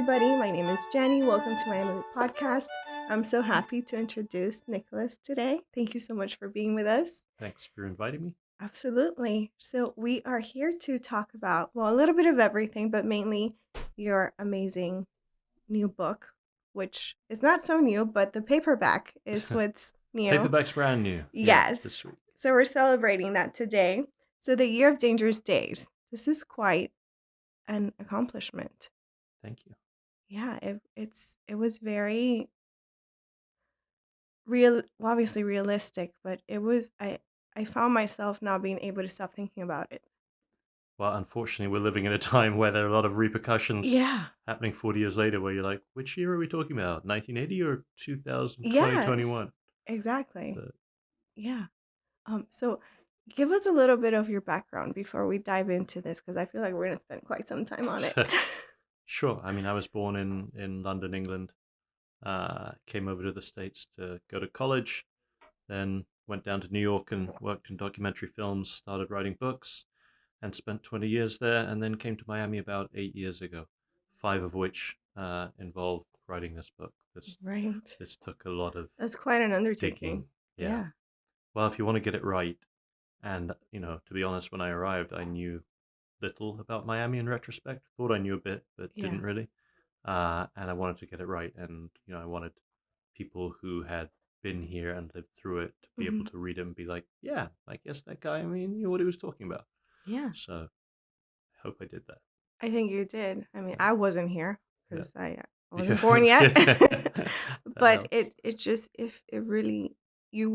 everybody. My name is Jenny. Welcome to my Emily podcast. I'm so happy to introduce Nicholas today. Thank you so much for being with us. Thanks for inviting me. Absolutely. So, we are here to talk about, well, a little bit of everything, but mainly your amazing new book, which is not so new, but the paperback is what's new. Paperback's brand new. Yeah, Yes. this week. So, we're celebrating that today. So, The Year of Dangerous Days. This is quite an accomplishment. Thank you. Yeah, it was very real, well, obviously realistic, but I found myself not being able to stop thinking about it. Well, unfortunately, we're living in a time where there are a lot of repercussions Yeah. happening 40 years later where you're like, which year are we talking about? 1980 or 2000, Yes. 2021? Exactly. But Yeah. So give us a little bit of your background before we dive into this because I feel like we're going to spend quite some time on it. sure. I mean, I was born in London, England. Came over to the States to go to college, then went down to New York and worked in documentary films, started writing books, and spent 20 years there, and then came to Miami about 8 years ago, five of which involved writing this book. Right. This took a lot of That's quite an undertaking. digging. Yeah. Yeah. Well, if you want to get it right, and to be honest, when I arrived, I knew little about Miami in retrospect. Thought I knew a bit, but Yeah. didn't really. And I wanted to get it right, and I wanted people who had been here and lived through it to be able Hmm. to read it and be like, yeah, I guess that guy, I mean, knew what he was talking about. Yeah. So I hope I did that. I think you did. I mean, Yeah. I wasn't here Yeah. because I wasn't born Yeah. yet. That But helps. it just if it really you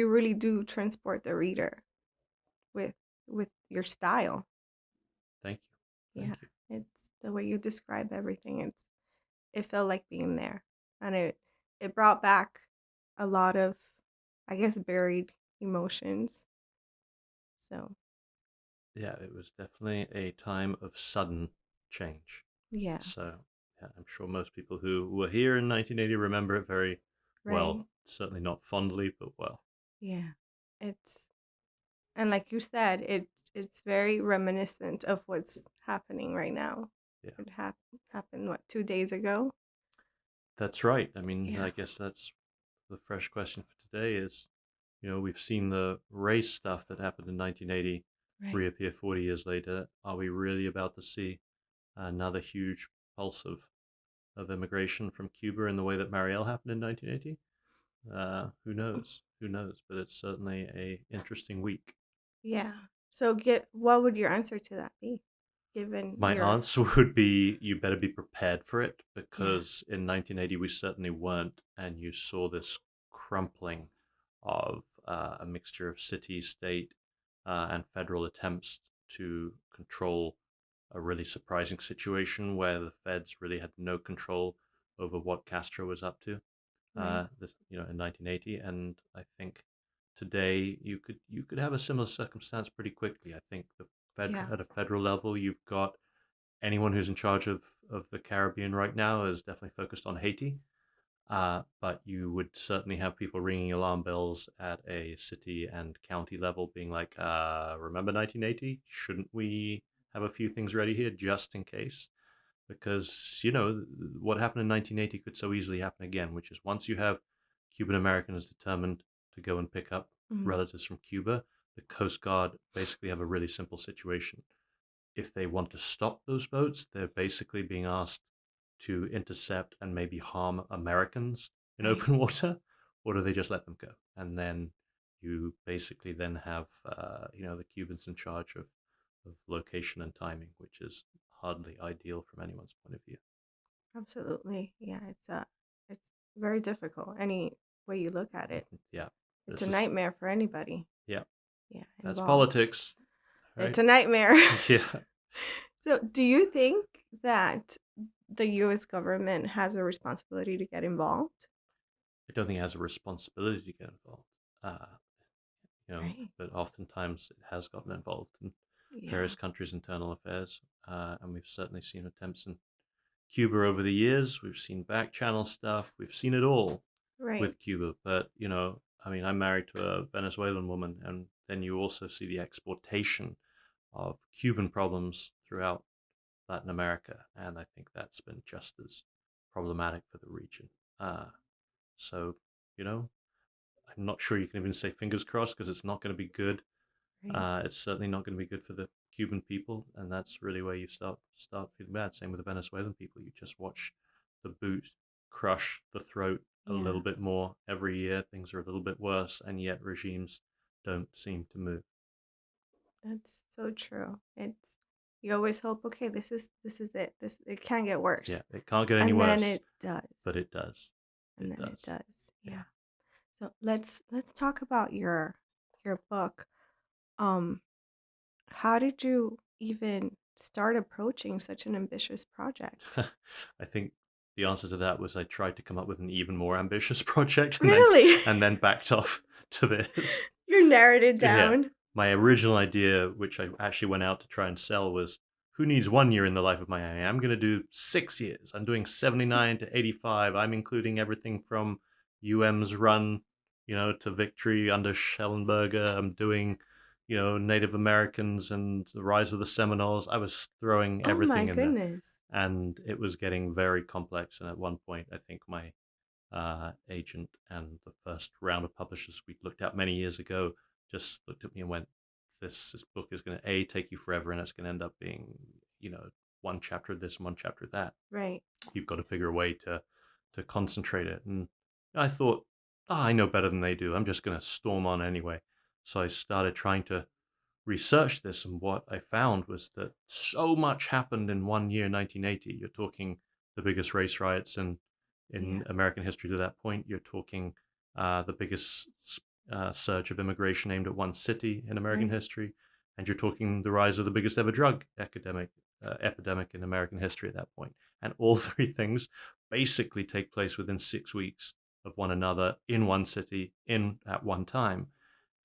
really do transport the reader with your style. Thank you. Yeah, Thank you. it's the way you describe everything. It felt like being there, and it brought back a lot of, I guess, buried emotions. So Yeah, it was definitely a time of sudden change. yeah, So, yeah, I'm sure most people who were here in 1980 remember it very right. well. Certainly not fondly, but well. Yeah, it's and like you said, it's very reminiscent of what's happening right now. Yeah, It happened what 2 days ago. that's right. I mean, Yeah, I guess that's the fresh question for today is, we've seen the race stuff that happened in 1980 right. reappear 40 years later. Are we really about to see another huge pulse of immigration from Cuba in the way that Marielle happened in 1980? Who knows? Who knows? But it's certainly a interesting week. Yeah. So get what would your answer to that be, given My your answer would be you better be prepared for it yeah. because in 1980 we certainly weren't, and you saw this crumpling of a mixture of city, state, and federal attempts to control a really surprising situation where the feds really had no control over what Castro was up to. Right. In 1980, and I think today you could have a similar circumstance pretty quickly. I think Yeah. at a federal level, you've got anyone who's in charge of the Caribbean right now is definitely focused on Haiti. But you would certainly have people ringing alarm bells at a city and county level, being like, "Remember 1980? Shouldn't we have a few things ready here just in case?" Because what happened in 1980 could so easily happen again, which is once you have Cuban Americans determined to go and pick up Mhm. relatives from Cuba, the Coast Guard basically have a really simple situation. If they want to stop those boats, they're basically being asked to intercept and maybe harm Americans in Right. open water, or do they just let them go? And then you basically then have the Cubans in charge of location and timing, which is hardly ideal from anyone's point of view. Absolutely. Yeah. It's very difficult. Any way you look at it, Yeah, it's a this is nightmare for anybody. yeah, Yeah, that's involved. politics, It's right? a nightmare. Yeah, So, do you think that the U.S. government has a responsibility to get involved? I don't think it has a responsibility to get involved. Uh, Right. but oftentimes it has gotten involved in Yeah. various countries' internal affairs, and we've certainly seen attempts in Cuba over the years. We've seen back channel stuff. We've seen it all Right. with Cuba. But I mean, I'm married to a Venezuelan woman, and then you also see the exportation of Cuban problems throughout Latin America, and I think that's been just as problematic for the region. Uh, so, you know, I'm not sure you can even say fingers crossed because it's not going to be good. Right. It's certainly not going to be good for the Cuban people, and that's really where you start feeling bad. Same with the Venezuelan people. You just watch the boot crush the throat a Yeah. little bit more every year. Things are a little bit worse, and yet regimes don't seem to move. That's so true. It's you always hope, okay, this is it. This it can't get worse. Yeah, it can't get any And then worse, it does. but it does. And It then it does. does. Yeah. Yeah. So let's talk about your book. Um, how did you even start approaching such an ambitious project? I think the answer to that was I tried to come up with an even more ambitious project Really? and then backed off to this. You narrowed it Yeah. down. My original idea, which I actually went out to try and sell, was who needs 1 year in the life of Miami? I'm going to do 6 years. I'm doing 79 to 85. I'm including everything from UM's run, to victory under Schellenberger. I'm doing, Native Americans and the rise of the Seminoles. I was throwing Oh my everything in there. goodness. And it was getting very complex. And at one point, I think my agent and the first round of publishers we looked at many years ago just looked at me and went, "This book is going to take you forever, and it's going to end up being, one chapter of this, and one chapter of that. Right. You've got to figure a way to concentrate it." And I thought, I know better than they do. I'm just going to storm on anyway. So I started trying to research this, and what I found was that so much happened in 1 year, 1980. You're talking the biggest race riots in Yeah. American history to that point. You're talking the biggest surge of immigration aimed at one city in American Right. history, and you're talking the rise of the biggest ever drug epidemic in American history at that point. And all three things basically take place within 6 weeks of one another in one city in at one time.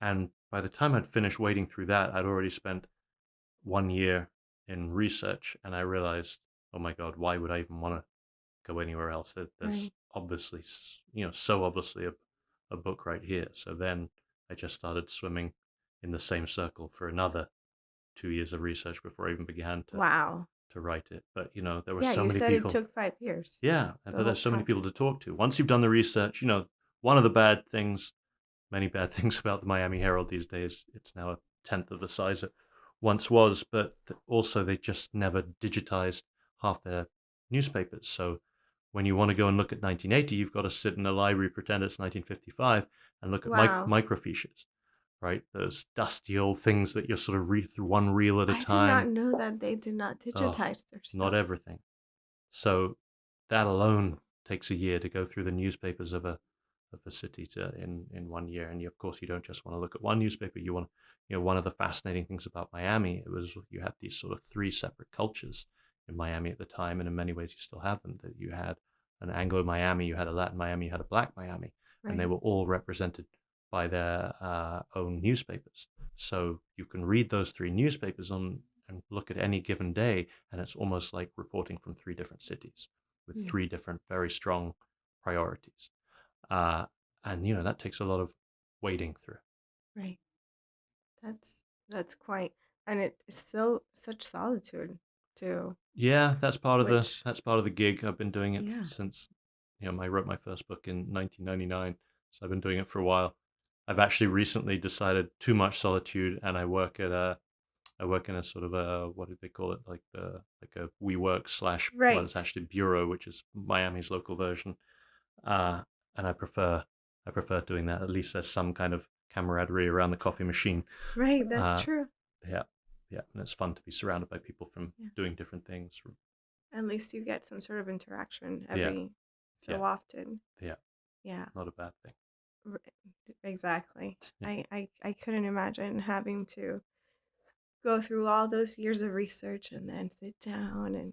And by the time I'd finished wading through that, I'd already spent 1 year in research, and I realized, oh my God, why would I even want to go anywhere else? There's Right. obviously, so obviously a book right here. So then I just started swimming in the same circle for another 2 years of research before I even began Wow. to write it. But there were Yeah, so you many said it people. took 5 years, Yeah, the but whole there's so many people project. to talk to. Once you've done the research, one of the bad things, many bad things about the Miami Herald these days, it's now a tenth of the size it once was, but also they just never digitized half their newspapers. So when you want to go and look at 1980, you've got to sit in a library, pretend it's 1955, and look at Wow. microfiches, right? Those dusty old things that you sort of read through one reel at a I did not time. know that they did not Oh, digitize their not stuff. everything. So that alone takes a year to go through the newspapers of a city in 1 year. And of course, you don't just want to look at one newspaper. You want, one of the fascinating things about Miami, it was you had these sort of three separate cultures in Miami at the time, and in many ways, you still have them. That you had an Anglo Miami, you had a Latin Miami, you had a Black Miami, and they Right. were all represented by their own newspapers. So you can read those three newspapers on and look at any given day, and it's almost like reporting from three different cities with Yeah. three different very strong priorities. Uh, and that takes a lot of wading through. Right. That's quite, and it's so such solitude too, Yeah, which that's part of the gig. I've been doing it yeah. since I wrote my first book in 1999, so I've been doing it for a while. I've actually recently decided too much solitude, and I work in a sort of a, what do they call it, like a WeWork slash, well, it's Right. actually Bureau, which is Miami's local version. uh, and I prefer doing that. At least there's some kind of camaraderie around the coffee machine. Right, that's Uh, true. yeah, yeah, and it's fun to be surrounded by people from Yeah. doing different things. At least you get some sort of interaction Yeah, every yeah, so often. yeah, Yeah. not a bad thing. r- Exactly. Yeah. I couldn't imagine having to go through all those years of research and then sit down and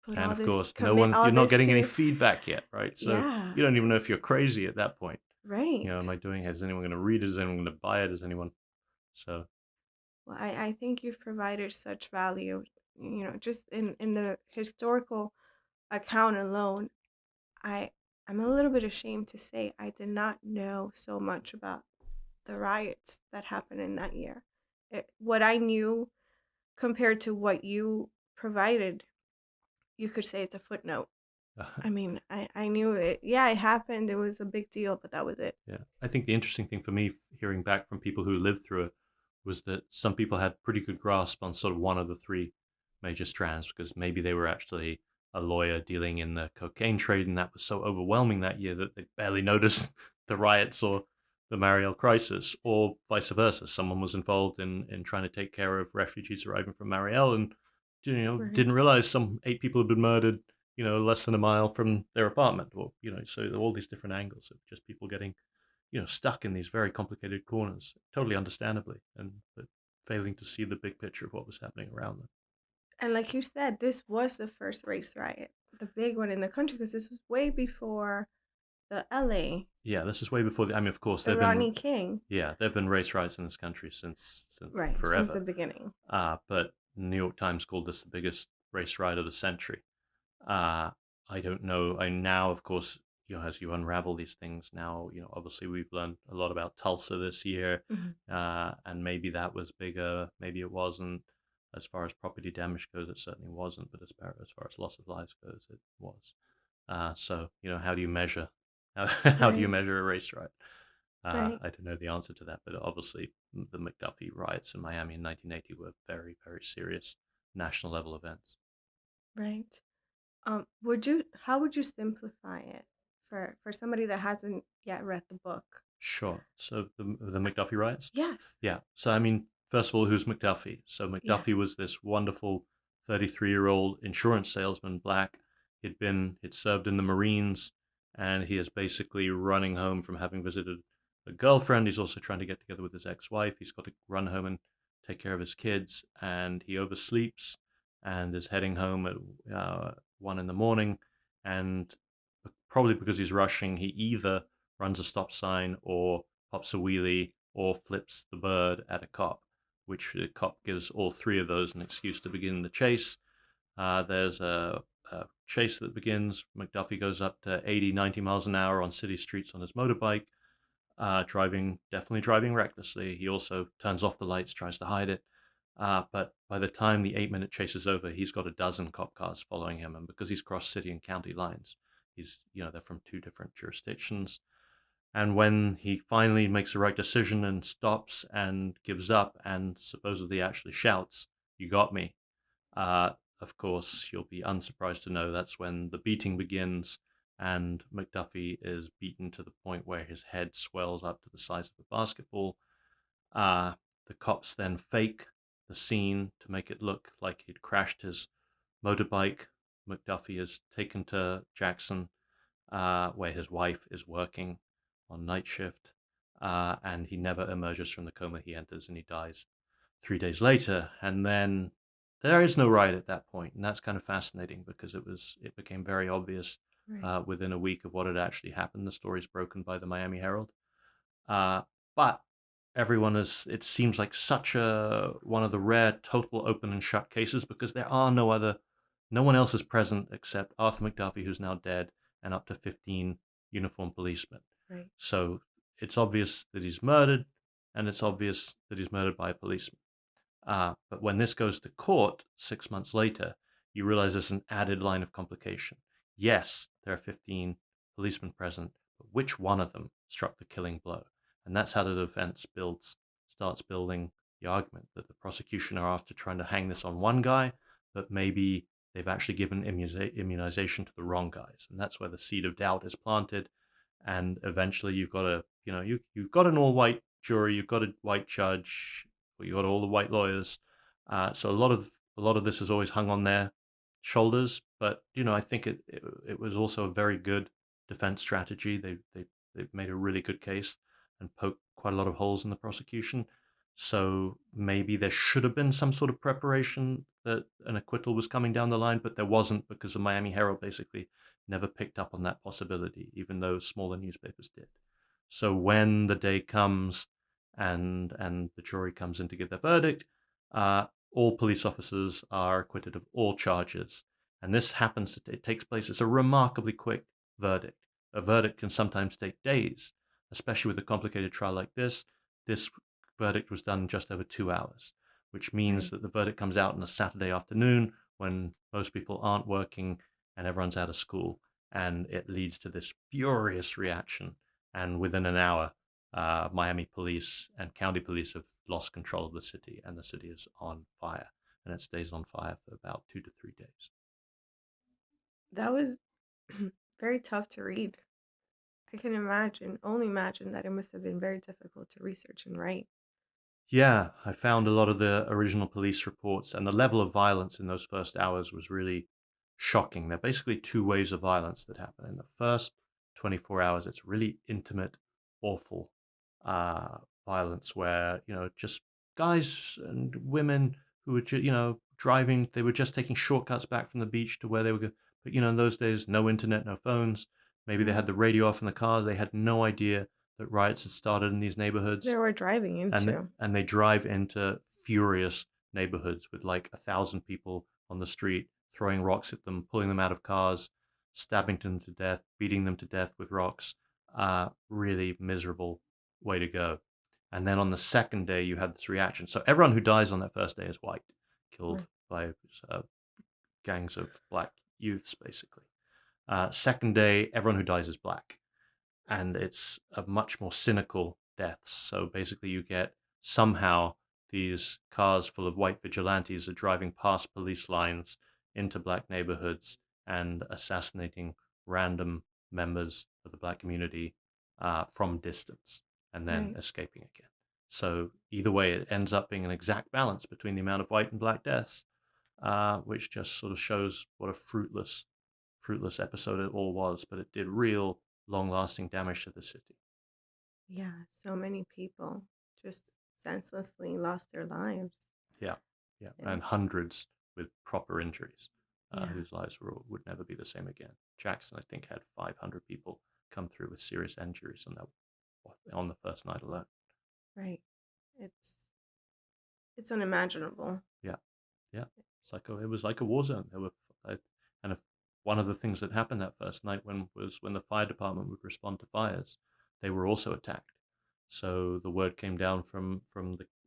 put And all of this, course, commit all you're not this getting any to. feedback yet, right? So Yeah, you don't even know if you're it's crazy at that point. Am right. I doing it? Is anyone going to read it? Is anyone going to buy it? Is anyone? So Well, I think you've provided such value, just in the historical account alone. I I'm a little bit ashamed to say I did not know so much about the riots that happened in that year. What I knew compared to what you provided you could say it's a footnote. I mean, I knew it. Yeah, it happened. It was a big deal, but that was it. Yeah, I think the interesting thing for me, hearing back from people who lived through it, was that some people had pretty good grasp on sort of one of the three major strands because maybe they were actually a lawyer dealing in the cocaine trade, and that was so overwhelming that year that they barely noticed the riots or the Mariel crisis, or vice versa. Someone was involved in trying to take care of refugees arriving from Mariel, and Right. didn't realize some 8 people had been murdered, less than a mile from their apartment, or so all these different angles of just people getting stuck in these very complicated corners, totally understandably, and but failing to see the big picture of what was happening around them. And like you said, this was the first race riot, the big one in the country, because this was way before the LA, Yeah, this is way before I mean, of course, the Rodney King. there've been race riots in this country since Right, since the forever. beginning. But New York Times called this the biggest race riot of the century. Uh, I don't know. I now, of course, as you unravel these things now, obviously we've learned a lot about Tulsa this year, Mhm. and maybe that was bigger, maybe it wasn't. As far as property damage goes, it certainly wasn't, but as far as loss of lives goes, it was. So, how do you measure? How do you Right, measure a race riot? right, I don't know the answer to that, but obviously the McDuffie riots in Miami in 1980 were very, very serious national level events. right. How would you simplify it for somebody that hasn't yet read the book? Sure. So the McDuffie riots? Yes. Yeah. So I mean, first of all, who's McDuffie? So Yeah. McDuffie was this wonderful 33-year-old insurance salesman, black. He'd served in the Marines, and he is basically running home from having visited a girlfriend. He's also trying to get together with his ex-wife. He's got to run home and take care of his kids, and he oversleeps and is heading home at 1 in the morning, and probably because he's rushing, he either runs a stop sign or pops a wheelie or flips the bird at a cop, which the cop gives all three of those an excuse to begin the chase. There's a chase that begins. McDuffie goes up to 80, 90 miles an hour on city streets on his motorbike, definitely driving recklessly. He also turns off the lights, tries to hide it. But by the time the 8-minute chase is over, he's got a dozen cop cars following him. And because he's crossed city and county lines, they're from two different jurisdictions. And when he finally makes the right decision and stops and gives up and supposedly actually shouts, "You got me," of course, you'll be unsurprised to know that's when the beating begins, and McDuffie is beaten to the point where his head swells up to the size of a basketball. Uh, the cops then fake the scene to make it look like he'd crashed his motorbike. McDuffie is taken to Jackson, where his wife is working on night shift, and he never emerges from the coma he enters, and he dies 3 days later. And then there is no riot at that point, and that's kind of fascinating because it became very obvious Right. within a week of what had actually happened. The story's broken by the Miami Herald, but everyone is. It seems like such a one of the rare total open and shut cases because there are no one else is present except Arthur McDuffie, who's now dead, and up to 15 uniformed policemen. Right. So it's obvious that he's murdered, and it's obvious that he's murdered by a policeman. But when this goes to court 6 months later, you realize there's an added line of complication. Yes, there are 15 policemen present, but which one of them struck the killing blow? And that's how the defense starts building the argument that the prosecution are after trying to hang this on one guy, but maybe they've actually given immunization to the wrong guys. And that's where the seed of doubt is planted. And eventually you've got you've got an all-white jury, you've got a white judge, you got all the white lawyers. So a lot of this is always hung on their shoulders. But I think it was also a very good defense strategy. They made a really good case and poked quite a lot of holes in the prosecution. So maybe there should have been some sort of preparation that an acquittal was coming down the line, but there wasn't because the Miami Herald basically never picked up on that possibility, even though smaller newspapers did. So when the day comes and the jury comes in to give their verdict, all police officers are acquitted of all charges. And this it takes place, it's a remarkably quick verdict. A verdict can sometimes take days, especially with a complicated trial like this. This verdict was done in just over 2 hours, which means Right. that the verdict comes out on a Saturday afternoon when most people aren't working and everyone's out of school, and it leads to this furious reaction. And within an hour, Miami police and county police have lost control of the city, and the city is on fire, and it stays on fire for about 2 to 3 days. That was very tough to read. I can imagine, only imagine that it must have been very difficult to research and write. Yeah, I found a lot of the original police reports, and the level of violence in those first hours was really shocking. There are basically two waves of violence that happen. In the first 24 hours, it's really intimate, awful uh, violence where, just guys and women who were, driving, they were just taking shortcuts back from the beach to where they were going. But, in those days, no internet, no phones. Maybe they had Right. the radio off in the cars. They had no idea that riots had started in these They neighborhoods, were driving into. and they drive into furious neighborhoods with like 1,000 people on the street, throwing rocks at them, pulling them out of cars, stabbing them to death, beating them to death with rocks. Really miserable way to go. And then on the second day, you had this reaction. So everyone who dies on that first day is white, killed Right. by uh, gangs of black youths, basically. Second day, everyone who dies is black, and it's a much more cynical deaths. So basically, you get somehow these cars full of white vigilantes are driving past police lines into black neighborhoods and assassinating random members of the black community from distance and then Right. escaping again. So either way, it ends up being an exact balance between the amount of white and black deaths, which just sort of shows what a fruitless episode it all was, but it did real long lasting damage to the city. Yeah, so many people just senselessly lost their lives. Yeah, yeah, And and hundreds with proper injuries, yeah, whose lives would never be the same again. Jackson, I think, had 500 people come through with serious injuries on the first night alone. right. It's it's unimaginable. Yeah, yeah, it was like a war zone. There were, I, and if one of the things that happened that first night when the fire department would respond to fires, they were also attacked. So the word came down from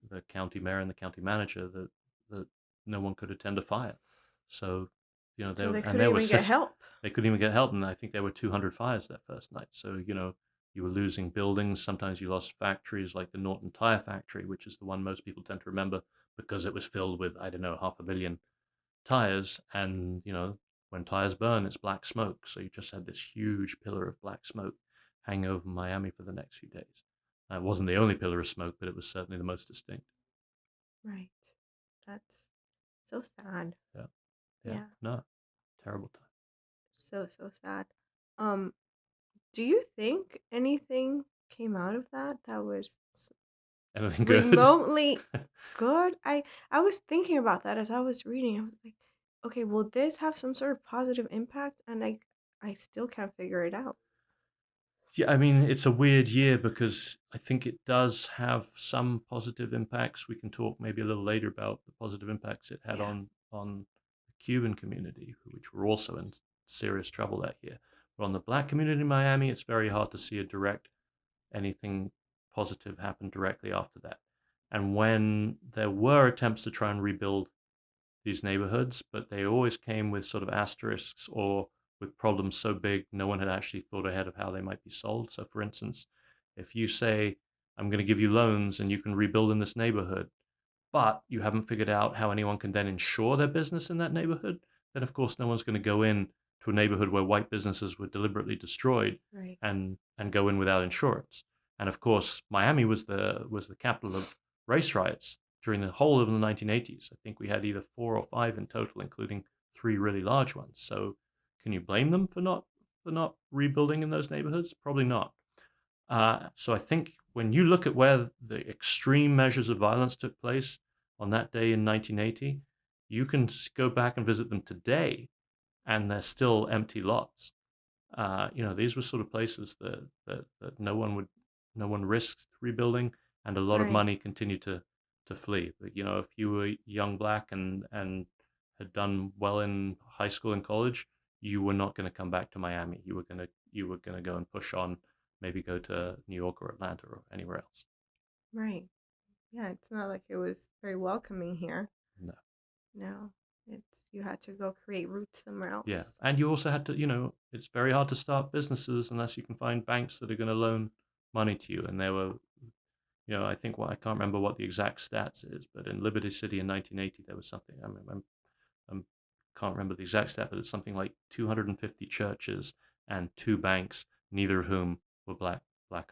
the county mayor and the county manager that no one could attend a fire. So So they and couldn't there were even get help. they couldn't even get help, and I think there were 200 fires that first night. So you were losing buildings. Sometimes you lost factories like the Norton Tire Factory, which is the one most people tend to remember because it was filled with, I don't know, 500,000 tires. And when tires burn, it's black smoke. So you just had this huge pillar of black smoke hang over Miami for the next few days. It wasn't the only pillar of smoke, but it was certainly the most distinct. Right. That's so sad. Yeah, yeah, Yeah. no, terrible time. So so sad. Um, do you think anything came out of that that was Anything good? remotely good? I was thinking about that as I was reading. I was like, okay, will this have some sort of positive impact? And I still can't figure it out. Yeah, I mean, it's a weird year because I think it does have some positive impacts. We can talk maybe a little later about the positive impacts it had Yeah. on the Cuban community, which were also in serious trouble that year. But on the black community in Miami, it's very hard to see a direct anything positive happen directly after that. And when there were attempts to try and rebuild these neighborhoods, but they always came with sort of asterisks or with problems so big no one had actually thought ahead of how they might be solved. So, for instance, if you say, I'm going to give you loans and you can rebuild in this neighborhood, but you haven't figured out how anyone can then insure their business in that neighborhood, then of course no one's going to go in to a neighborhood where white businesses were deliberately destroyed Right. and go in without insurance. And of course, Miami was the capital of race riots during the whole of the 1980s. I think we had either 4 or 5 in total, including 3 really large ones. So, can you blame them for not rebuilding in those neighborhoods? Probably not. So I think when you look at where the extreme measures of violence took place on that day in 1980, you can go back and visit them today, and they're still empty lots. These were sort of places that no one risked rebuilding, and a lot of Right. money continued to flee. But if you were young black and had done well in high school and college, you were not going to come back to Miami. You were gonna go and push on, maybe go to New York or Atlanta or anywhere else. Right. Yeah, it's not like it was very welcoming here. No. No. You had to go create roots somewhere Yeah, else. and you also had to, it's very hard to start businesses unless you can find banks that are going to loan money to you. And there were, I think I can't remember what the exact stats is, but in Liberty City in 1980, there was something. I'm can't remember the exact stat, but it's something like 250 churches and two banks, neither of whom were black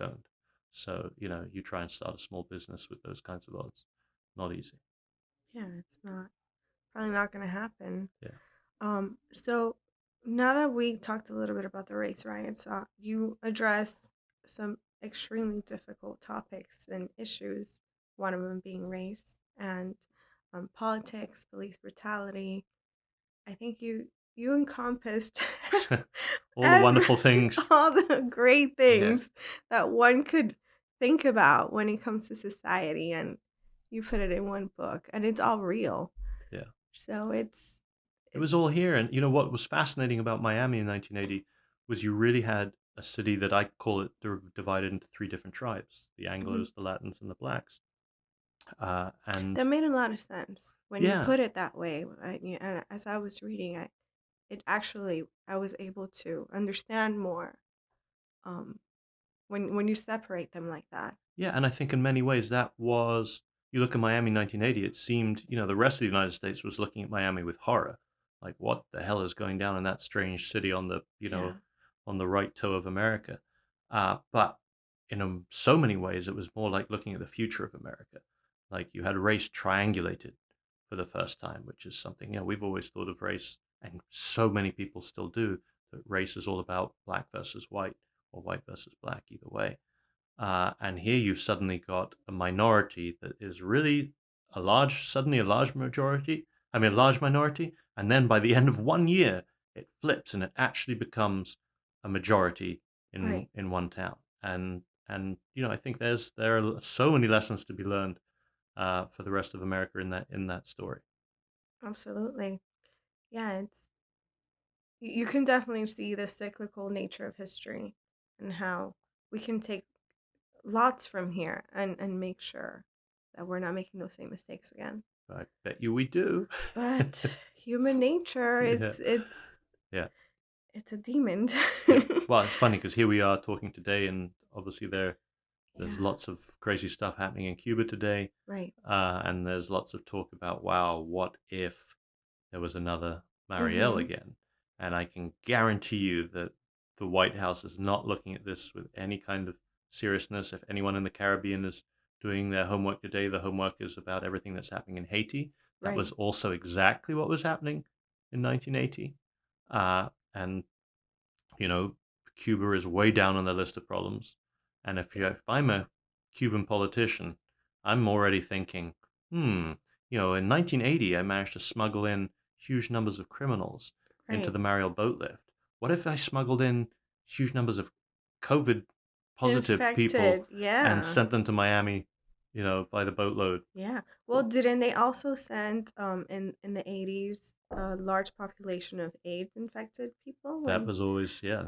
owned. So you try and start a small business with those kinds of odds, not easy. Yeah, it's not probably not going to happen. Yeah. So now that we talked a little bit about the race riots, you address some extremely difficult topics and issues. One of them being race and politics, police brutality. I think you encompassed All the every wonderful things. all the great Yeah. things that one could think about when it comes to society, and you put it in one book, and it's all real. Yeah. So It it's was all here. And what was fascinating about Miami in 1980 was you really had a city that I call it divided into three different tribes: the mhm. Anglos, the Latins, and the Blacks. And That made a lot of sense when you yeah, put it that way. Yeah, and as I was reading, I was able to understand more um, when you separate them like that. yeah, and I think in many ways that was. You look at Miami 1980, it seemed, the rest of the United States was looking at Miami with horror. Like, what the hell is going down in that strange city on the, Yeah, on the right toe of America? But in so many ways, it was more like looking at the future of America. Like, you had race triangulated for the first time, which is something, we've always thought of race, and so many people still do, that race is all about black versus white, or white versus black, either way. And here you've suddenly got a minority that is really suddenly a large majority, I mean, a large minority. And then by the end of 1 year, it flips and it actually becomes a majority right. in one town. And I think there are so many lessons to be learned for the rest of America in that story. Absolutely. Yeah, you can definitely see the cyclical nature of history and how we can take lots from here and make sure that we're not making those same mistakes again. I bet you we do. But human nature Yeah, is yeah, it's a demon. yeah. Well, it's funny because here we are talking today, and obviously there's Yeah, lots of crazy stuff happening in Cuba today, right. and there's lots of talk about, wow, what if there was another Marielle Mhm. again? And I can guarantee you that the White House is not looking at this with any kind of seriousness. If anyone in the Caribbean is doing their homework today, the homework is about everything that's happening in Haiti. That Right. was also exactly what was happening in 1980. And you know, Cuba is way down on the list of problems. And if I'm a Cuban politician, I'm already thinking, in 1980, I managed to smuggle in huge numbers of criminals into Right. the Mariel boat lift. What if I smuggled in huge numbers of COVID positive people Infected. and Yeah. sent them to Miami, by the boatload? Yeah. Well, didn't they also send in the 80s a large population of AIDS infected people when That was always yeah.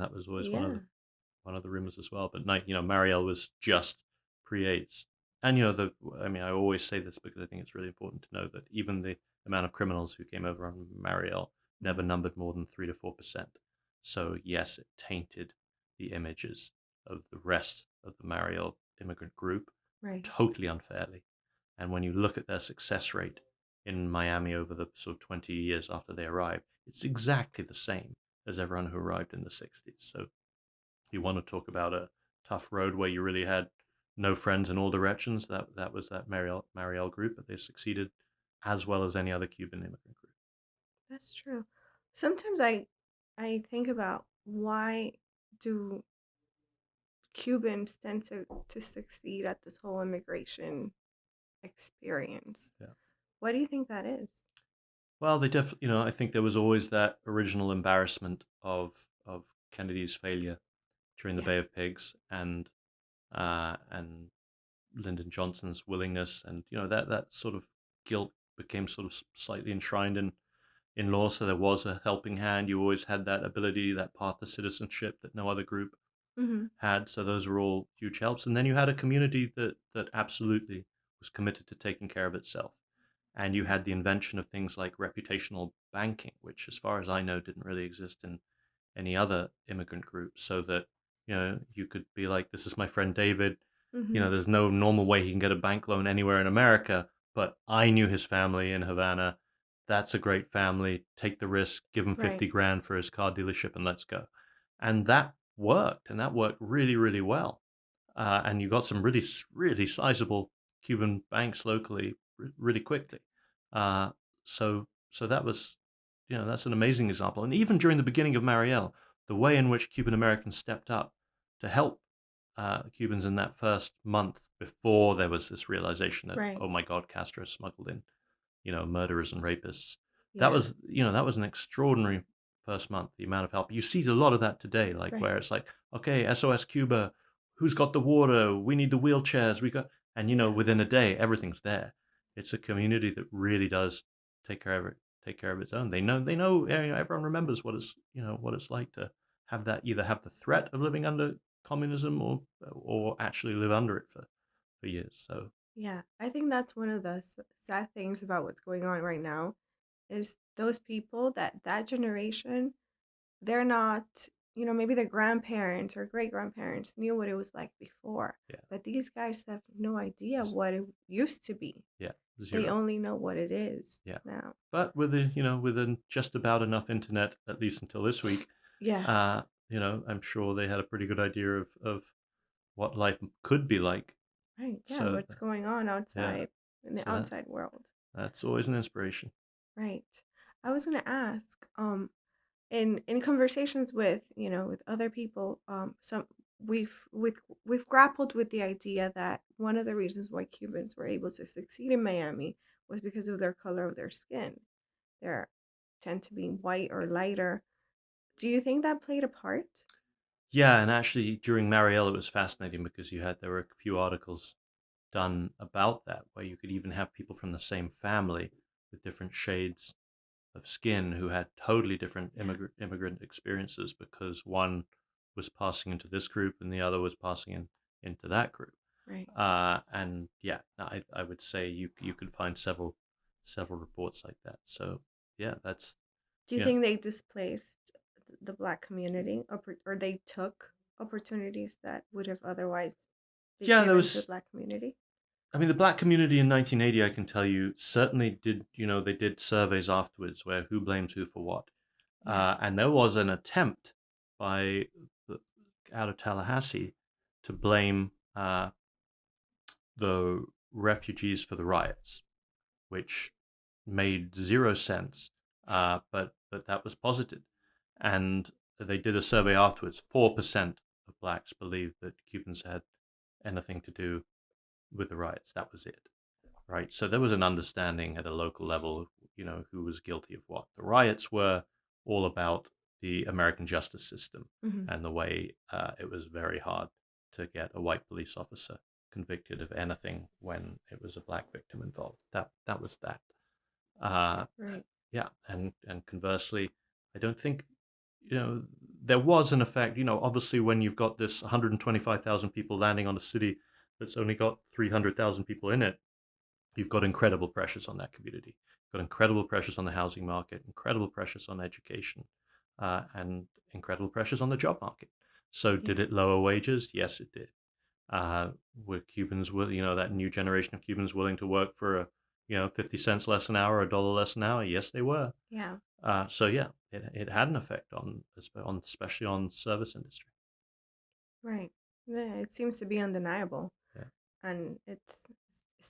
one of the rumors as well. But Marielle was just pre-AIDS, and I mean, I always say this because I think it's really important to know that even the amount of criminals who came over on Marielle never Mhm. numbered more than 3 to 4%. So yes, it tainted the images of the rest of the Marielle immigrant group Right. totally unfairly. And when you look at their success rate in Miami over the sort of 20 years after they arrived, it's exactly the same as everyone who arrived in the 60s. So you want to talk about a tough road where you really had no friends in all directions. That was that Mariel group, but they succeeded as well as any other Cuban immigrant group. That's true. Sometimes I think about why do Cubans tend to succeed at this whole immigration experience. Yeah. What do you think that is? Well, they definitely, I think there was always that original embarrassment of Kennedy's failure during the Yeah. Bay of Pigs, and Lyndon Johnson's willingness, and that sort of guilt became sort of slightly enshrined in law. So there was a helping hand. You always had that ability, that path to citizenship that no other group Mm-hmm. had. So those were all huge helps. And then you had a community that absolutely was committed to taking care of itself. and you had the invention of things like reputational banking, which, as far as I know, didn't really exist in any other immigrant group. So that you could be like, "This is my friend David. Mm-hmm. There's no normal way he can get a bank loan anywhere in America, but I knew his family in Havana. That's a great family. Take the risk. Give him Right. 50 grand for his car dealership, and let's go." And that worked, and that worked really, really well. And you got some really, really sizable Cuban banks locally really quickly. Uh, so that was, that's an amazing example. And even during the beginning of Mariel, the way in which Cuban Americans stepped up to help Cubans in that first month before there was this realization that, Right. oh my God, Castro smuggled in, murderers and rapists. That Yeah. was, that was an extraordinary first month, the amount of help. You see a lot of that today, like Right. where it's like, okay, SOS Cuba, who's got the water? We need the wheelchairs. And Yeah. within a day, everything's there. It's a community that really does take care of it, take care of its own. They know, everyone remembers what it's like to have that, either have the threat of living under communism or actually live under it for years. So Yeah. I think that's one of the sad things about what's going on right now is those people that generation, they're not, maybe their grandparents or great grandparents knew what it was like before, yeah, but these guys have no idea what it used to be. yeah, They zero. only know what it is Yeah. now. But with just about enough internet, at least until this week, Yeah. uh, I'm sure they had a pretty good idea of what life could be like. Right. Yeah. So What's going on yeah, outside in the so outside world. that's always an inspiration. Right. I was gonna ask, in conversations with, with other people, some we've grappled with the idea that one of the reasons why Cubans were able to succeed in Miami was because of their color of their skin. They tend to be white or lighter. Do you think that played a part? Yeah, and actually during Marielle, it was fascinating because there were a few articles done about that, where you could even have people from the same family with different shades of skin who had totally different Yeah. immigrant experiences because one was passing into this group and the other was passing into that group. Right. And yeah, no, I would say you could find several reports like that. So yeah, that's Do you you know think they displaced the black community, or they took opportunities that would have otherwise been yeah, there given to the was. black community? I mean, the black community in 1980, I can tell you, certainly did. They did surveys afterwards where who blames who for what, Yeah. and there was an attempt by the, out of Tallahassee to blame the refugees for the riots, which made zero sense. But that was posited, and they did a survey afterwards. 4% of blacks believed that Cubans had anything to do with the riots. That was it, right? So there was an understanding at a local level, who was guilty of what. The riots were all about the American justice system Hmm. and the way it was very hard to get a white police officer convicted of anything when it was a black victim involved. That was that. Uh, Right. yeah, and conversely, I don't think there was an effect. Obviously, when you've got this 125,000 people landing on a city that's only got 300,000 people in it, you've got incredible pressures on that community. You've got incredible pressures on the housing market, incredible pressures on education, and incredible pressures on the job market. So, did Yeah. it lower wages? Yes, it did. Were Cubans, that new generation of Cubans willing to work for 50 cents less an hour, $1 less an hour? Yes, they were. Yeah. So yeah, it had an effect on especially on service industry. Right. Yeah, it seems to be undeniable, Yeah, and it's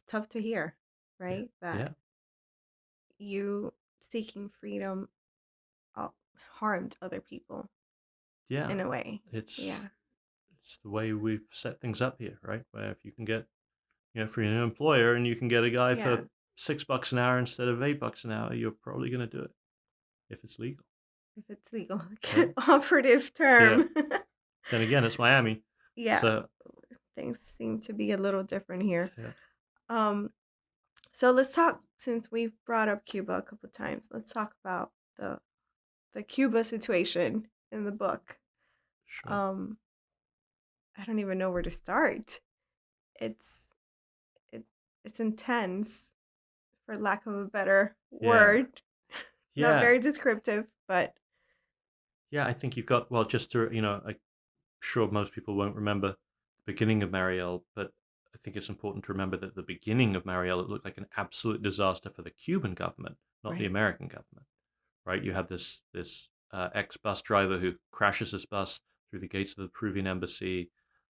tough to hear, yeah, right? That yeah, you seeking freedom uh, harmed other people yeah. in a way. It's Yeah. it's the way we've set things up here, right? Where if you can get for your new employer and you can get a guy Yeah. for $6 an hour instead of $8 an hour, you're probably going to do it if it's legal, If it's legal. right? Operative Yeah. term. Then again, it's Miami, Yeah. so Things seem to be a little different here. yeah, Um, so let's talk, since we've brought up Cuba a couple of times, let's talk about the Cuba situation in the book. sure. Um, I don't even know where to start. It's it, it's intense for lack of a better Yeah. word. Not Yeah. very descriptive, but Yeah, I think you've got, well, just to, I'm sure most people won't remember the beginning of Mariel, but I think it's important to remember that the beginning of Mariel, it looked like an absolute disaster for the Cuban government, not the right. American government, right? You have this ex bus driver who crashes his bus through the gates of the Peruvian embassy,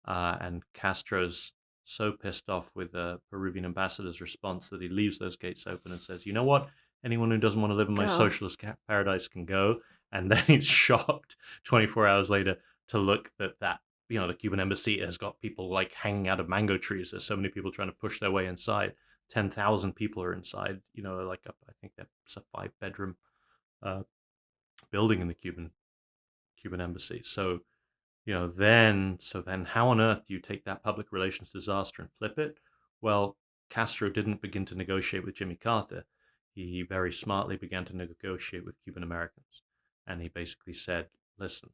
and Castro's so pissed off with the Peruvian ambassador's response that he leaves those gates open and says, "You know what? Anyone who doesn't want to live in my Go. socialist paradise can go." And then he's shocked 24 hours later to look that the Cuban embassy has got people like hanging out of mango trees. There's so many people trying to push their way inside. 10,000 people are inside. I think that's a 5 bedroom uh, building in the Cuban embassy. So then how on earth do you take that public relations disaster and flip it? Well, Castro didn't begin to negotiate with Jimmy Carter. He very smartly began to negotiate with Cuban Americans. And he basically said, listen,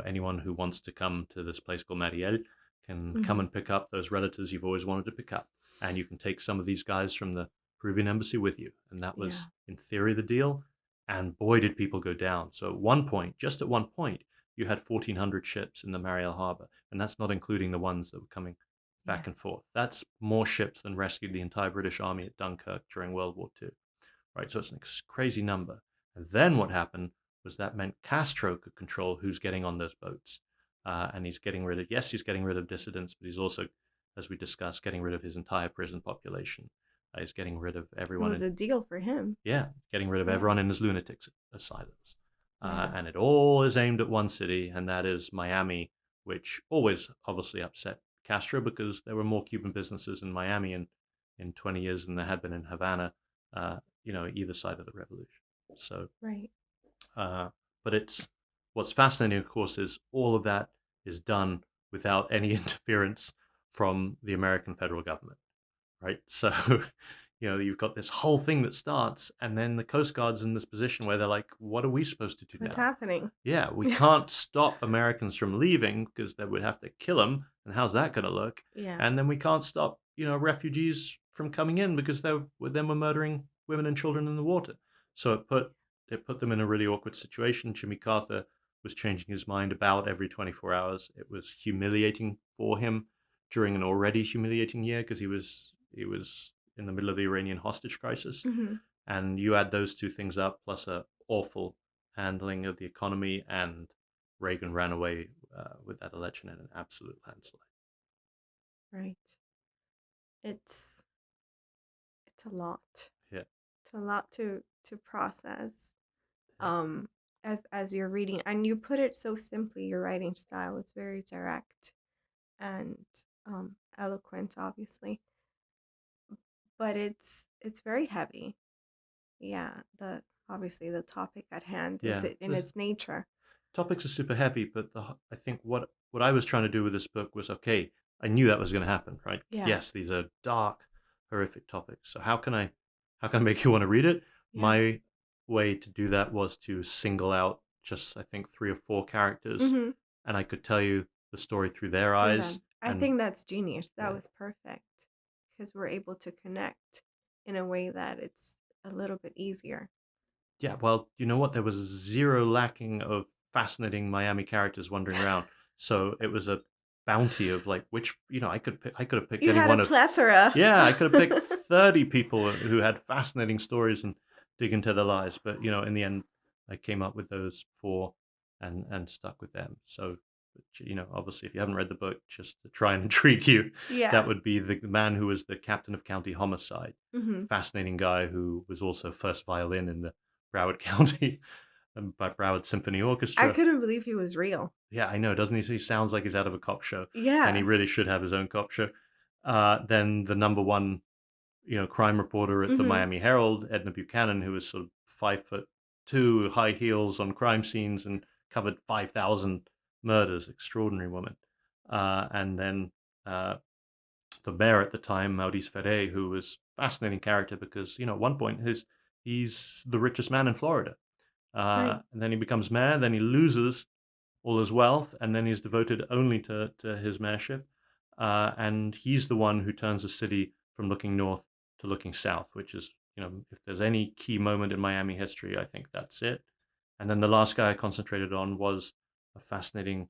anyone who wants to come to this place called Mariel can come Hmm. and pick up those relatives you've always wanted to pick up. And you can take some of these guys from the Peruvian embassy with you. And that Yeah. was, in theory, the deal. And boy, did people go down. So at one point, just at one point, you had 1,400 ships in the Mariel Harbor, and that's not including the ones that were coming Yeah. back and forth. That's more ships than rescued the entire British Army at Dunkirk during World War II, right? So it's a crazy number. And then what happened was that meant Castro could control who's getting on those boats. And he's getting rid of, yes, he's getting rid of dissidents, but he's also, as we discussed, getting rid of his entire prison population. He's getting rid of It everyone was in, a deal for him. yeah, getting rid of Yeah. everyone in his lunatic asylums. Yeah. And it all is aimed at one city, and that is Miami, which always obviously upset Castro because there were more Cuban businesses in Miami in 20 years than there had been in Havana, either side of the revolution. So, Right. uh, but what's fascinating, of course, is all of that is done without any interference from the American federal government, right? So, you've got this whole thing that starts, and then the Coast Guard's in this position where they're like, what are we supposed to do What's now? happening? Yeah, we can't stop Americans from leaving because they would have to kill them, and how's that going to look? Yeah. And then we can't stop, refugees from coming in because then we're murdering women and children in the water. So it put them in a really awkward situation. Jimmy Carter was changing his mind about every 24 hours. It was humiliating for him during an already humiliating year because he was in the middle of the Iranian hostage crisis, Hmm. and you add those two things up plus a awful handling of the economy, and Reagan ran away with that election in an absolute landslide. Right. It's it's a lot. Yeah, It's a lot to process. yeah, Um, as you're reading, and you put it so simply. Your writing style is very direct and eloquent, obviously, but it's very heavy. Yeah. The obviously the topic at hand is yeah. it in The its nature. topics are super heavy, but I think what I was trying to do with this book was, okay, I knew that was going to happen, right? Yeah. Yes, these are dark, horrific topics. So how can I make you want to read it? Yeah. My way to do that was to single out just, I think, 3 or 4 characters, Mm-hmm. and I could tell you the story through their Through eyes. them, I And think that's genius. That yeah, was perfect because we're able to connect in a way that it's a little bit easier. yeah, well, you know what? There was zero lacking of fascinating Miami characters wandering around. So it was a bounty of like which, I could have picked You any had a one of, plethora. yeah, I could have picked 30 people who had fascinating stories and dig into their lives. But, in the end, I came up with those 4 and stuck with them. So, obviously, if you haven't read the book, just to try and intrigue you, that Yeah. would be the man who was the captain of county homicide. Hmm. Fascinating guy who was also first violin in the Broward County by Broward Symphony I Orchestra. couldn't believe he was real. Yeah, I know, doesn't he? He sounds like he's out of a cop show, and he Yeah. really should have his own cop show. Then the number one, crime reporter at the Hmm. Miami Herald, Edna Buchanan, who was sort of 5'2", high heels on crime scenes, and covered 5,000 murders. Extraordinary woman. And then the mayor at the time, Maurice Ferre, who was a fascinating character because, at one point he's the richest man in Florida. Right. And then he becomes mayor, then he loses all his wealth, and then he's devoted only to his mayorship. And he's the one who turns the city from looking north to looking south, which is if there's any key moment in Miami history, I think that's it. And then the last guy I concentrated on was a fascinating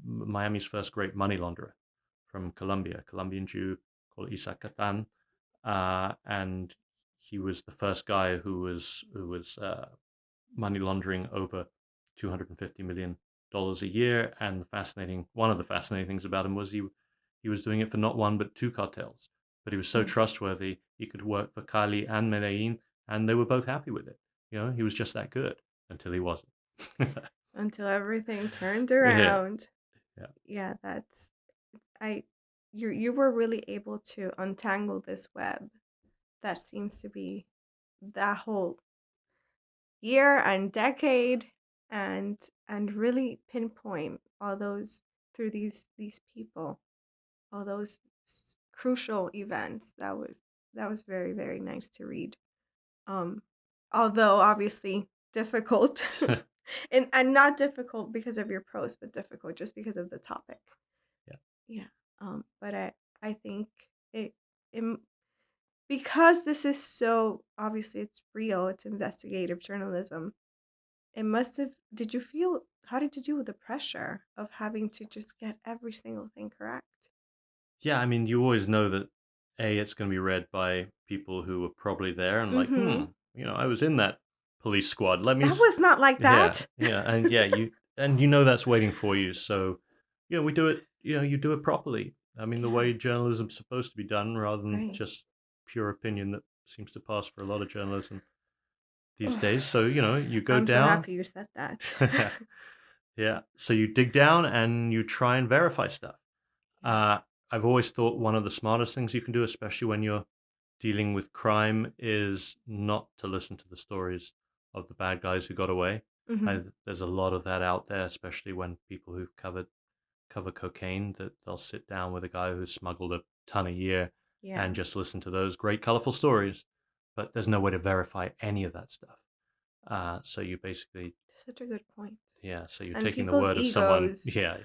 Miami's first great money launderer from Colombia, a Colombian Jew called Isa Catan, and he was the first guy who was money laundering over $250 million a year. And one of the fascinating things about him was he was doing it for not one but two cartels. But he was so Mm. trustworthy, he could work for Cali and Medellin, and they were both happy with it. He was just that good until he wasn't. Until everything turned Yeah, around. yeah. Yeah, that's I you were really able to untangle this web that seems to be that whole year and decade, and really pinpoint all those through these people, all those crucial events. That was very, very nice to read. Um, Although obviously difficult, and not difficult because of your prose, but difficult just because of the topic. Yeah. Yeah. But I think it it because this is so obviously it's real, it's investigative journalism. It must have. Did you feel? How did you deal with the pressure of having to just get every single thing correct? Yeah, I mean, you always know that it's going to be read by people who were probably there and like, Mm-hmm. I was in that police squad. That was not like Yeah, that. yeah, and yeah, that's waiting for you. So, we do it. You do it properly. I mean, the Yeah. way journalism's supposed to be done, rather than Right. just pure opinion that seems to pass for a lot of journalism these Ugh, days. So, you go I'm so down. happy you said that. Yeah. So you dig down and you try and verify stuff. Yeah. Uh, I've always thought one of the smartest things you can do, especially when you're dealing with crime, is not to listen to the stories of the bad guys who got away. Mm-hmm. There's a lot of that out there, especially when people who cover cocaine, that they'll sit down with a guy who smuggled a ton a year Yeah. and just listen to those great, colorful stories. But there's no way to verify any of that stuff. So you basically, Such a good point. yeah. So you're And taking the people's word of someone, egos yeah,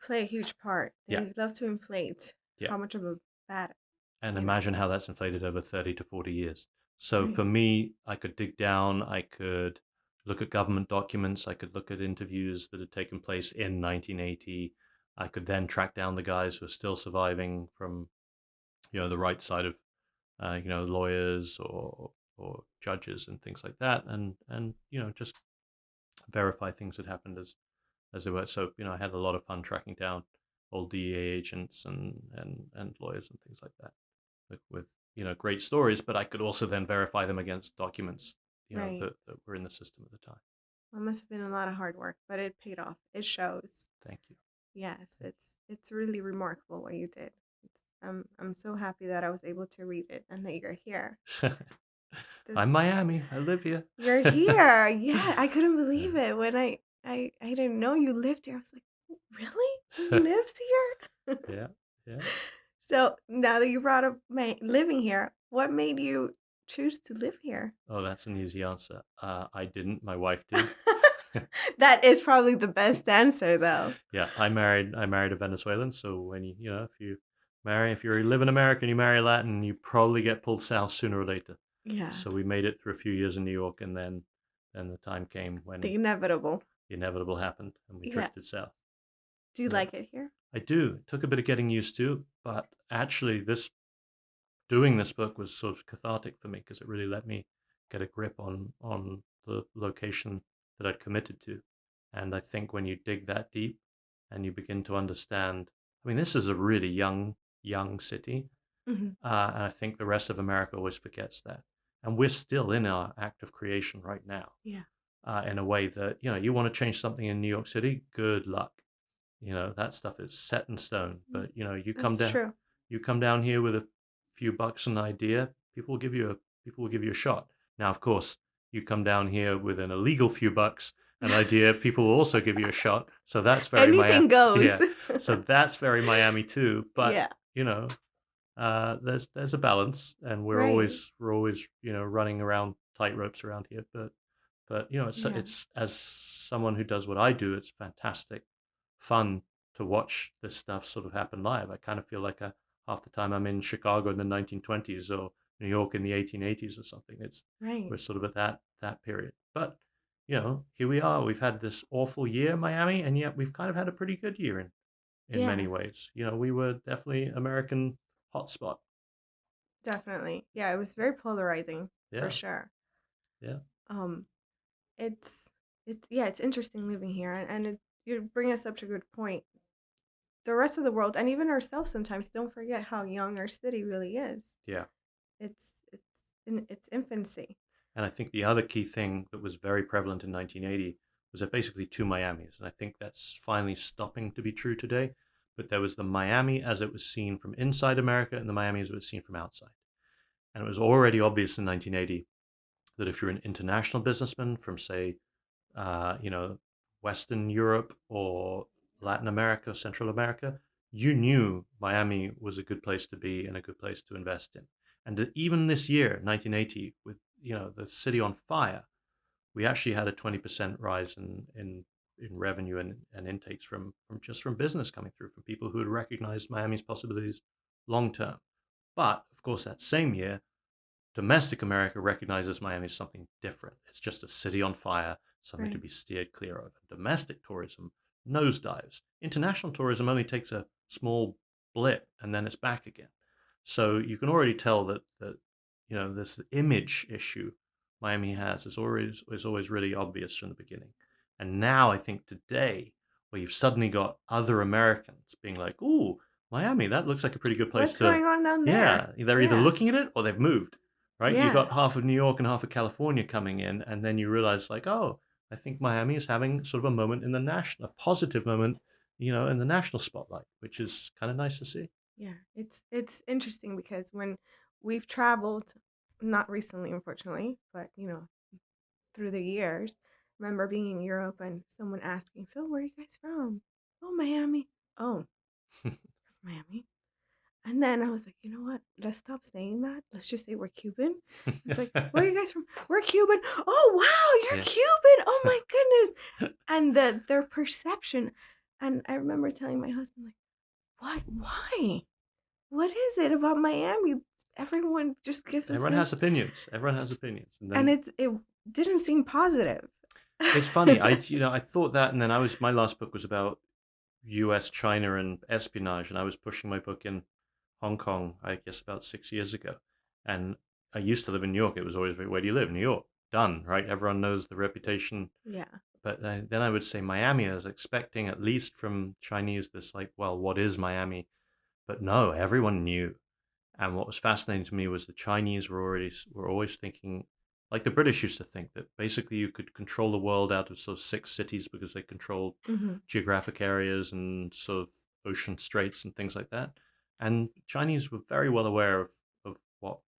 play a huge part. yeah, They love to inflate yeah. how much of a bad, And you know. imagine how that's inflated over 30 to 40 years. So Right. for me, I could dig down, I could look at government documents, I could look at interviews that had taken place in 1980. I could then track down the guys who are still surviving from, the right side of, lawyers or judges and things like that, and just verify things that happened as they were. So I had a lot of fun tracking down old DEA agents and lawyers and things like that with great stories, but I could also then verify them against documents Right. that were in the system at the time. Well, it must have been a lot of hard work, but it paid off. It shows. Thank you. Yes, it's really remarkable what you did. I'm so happy that I was able to read it and that you're here. This I'm Miami. I live here. You're here. Yeah, I couldn't Yeah. believe it when I didn't know you lived here. I was like, really? He lives here? Yeah, yeah. So now that you brought up living here, what made you choose to live here? Oh, that's an easy answer. I didn't. My wife did. That is probably the best answer, though. Yeah, I married a Venezuelan. So when if you live in America and you marry a Latin, you probably get pulled south sooner or later. Yeah, So we made it through a few years in New York, and then the time came when the inevitable. the inevitable happened, and we Yeah. drifted south. Do you Yeah, like it here? I do. It took a bit of getting used to, but actually, doing this book was sort of cathartic for me because it really let me get a grip on the location that I'd committed to. And I think when you dig that deep and you begin to understand, I mean, this is a really young city, Hmm. and I think the rest of America always forgets that. And we're still in our act of creation right now, Yeah. in a way that you want to change something in New York City. Good luck. That stuff is set in stone. But That's true. you come down here with a few bucks and an idea, people will give you a shot. Now, of course, you come down here with an illegal few bucks, an idea, people will also give you a shot. So that's very Miami. Anything goes. Yeah. So that's very Miami too. But Yeah. you know, there's a balance, and Right. we're always running around tight ropes around here. But Yeah. it's as someone who does what I do, it's fantastic fun to watch this stuff sort of happen live. I kind of feel like half the time I'm in Chicago in the 1920s or New York in the 1880s or something. Right. We're sort of at that period. But here we are. We've had this awful year, Miami, and yet we've kind of had a pretty good year in many Yeah, ways. We were definitely American hotspot. definitely. Yeah, it was very polarizing for Yeah, sure. yeah, Um, it's yeah, it's interesting living here, and you bring us up to a good point. The rest of the world, and even ourselves, sometimes don't forget how young our city really is. yeah. It's in its infancy. And I think the other key thing that was very prevalent in 1980 was there basically two Miamis. And I think that's finally stopping to be true today. But there was the Miami as it was seen from inside America and the Miami as it was seen from outside. And it was already obvious in 1980 that if you're an international businessman from, say, Western Europe or Latin America, Central America, you knew Miami was a good place to be and a good place to invest in. And even this year, 1980, with the city on fire, we actually had a 20% rise in revenue and intakes from business coming through from people who had recognized Miami's possibilities long term. But of course, that same year, domestic America recognizes Miami as something different. It's just a city on fire, something to Right. be steered clear of. Domestic tourism nosedives. International tourism only takes a small blip and then it's back again. So you can already tell that this image issue Miami has is always really obvious from the beginning. And now I think today, where you've suddenly got other Americans being like, "Ooh, Miami, that looks like a pretty good place What's to." going on down there? Yeah, they're either Yeah. looking at it or they've moved, right? You Yeah. got half of New York and half of California coming in, and then you realize, like, oh, I think Miami is having sort of a moment in the national, a positive moment, in the national spotlight, which is kind of nice to see. Yeah. It's interesting because when we've traveled, not recently, unfortunately, but through the years, remember being in Europe and someone asking, "So, where are you guys from?" "Oh, Miami." "Oh, Miami." And then I was like, you know what? Let's stop saying that. Let's just say we're Cuban. It's like, where are you guys from? We're Cuban. Oh wow, you're Yeah. Cuban. Oh my goodness. And their perception. And I remember telling my husband, like, what? Why? What is it about Miami? Everyone just gives us Everyone has this, opinions. Everyone has opinions, and and then it didn't seem positive. it's funny. I thought that, and then my last book was about U.S. China and espionage, and I was pushing my book in Hong Kong, I guess about 6 years ago. And I used to live in New York. It was always, where do you live? New York. Done, right? Everyone knows the reputation. Yeah. But then I would say Miami. I was expecting, at least from Chinese, this like, well, what is Miami? But no, everyone knew. And what was fascinating to me was the Chinese were always thinking, like the British used to think, that basically you could control the world out of sort of six cities because they controlled Hmm. geographic areas and sort of ocean straits and things like that. And Chinese were very well aware of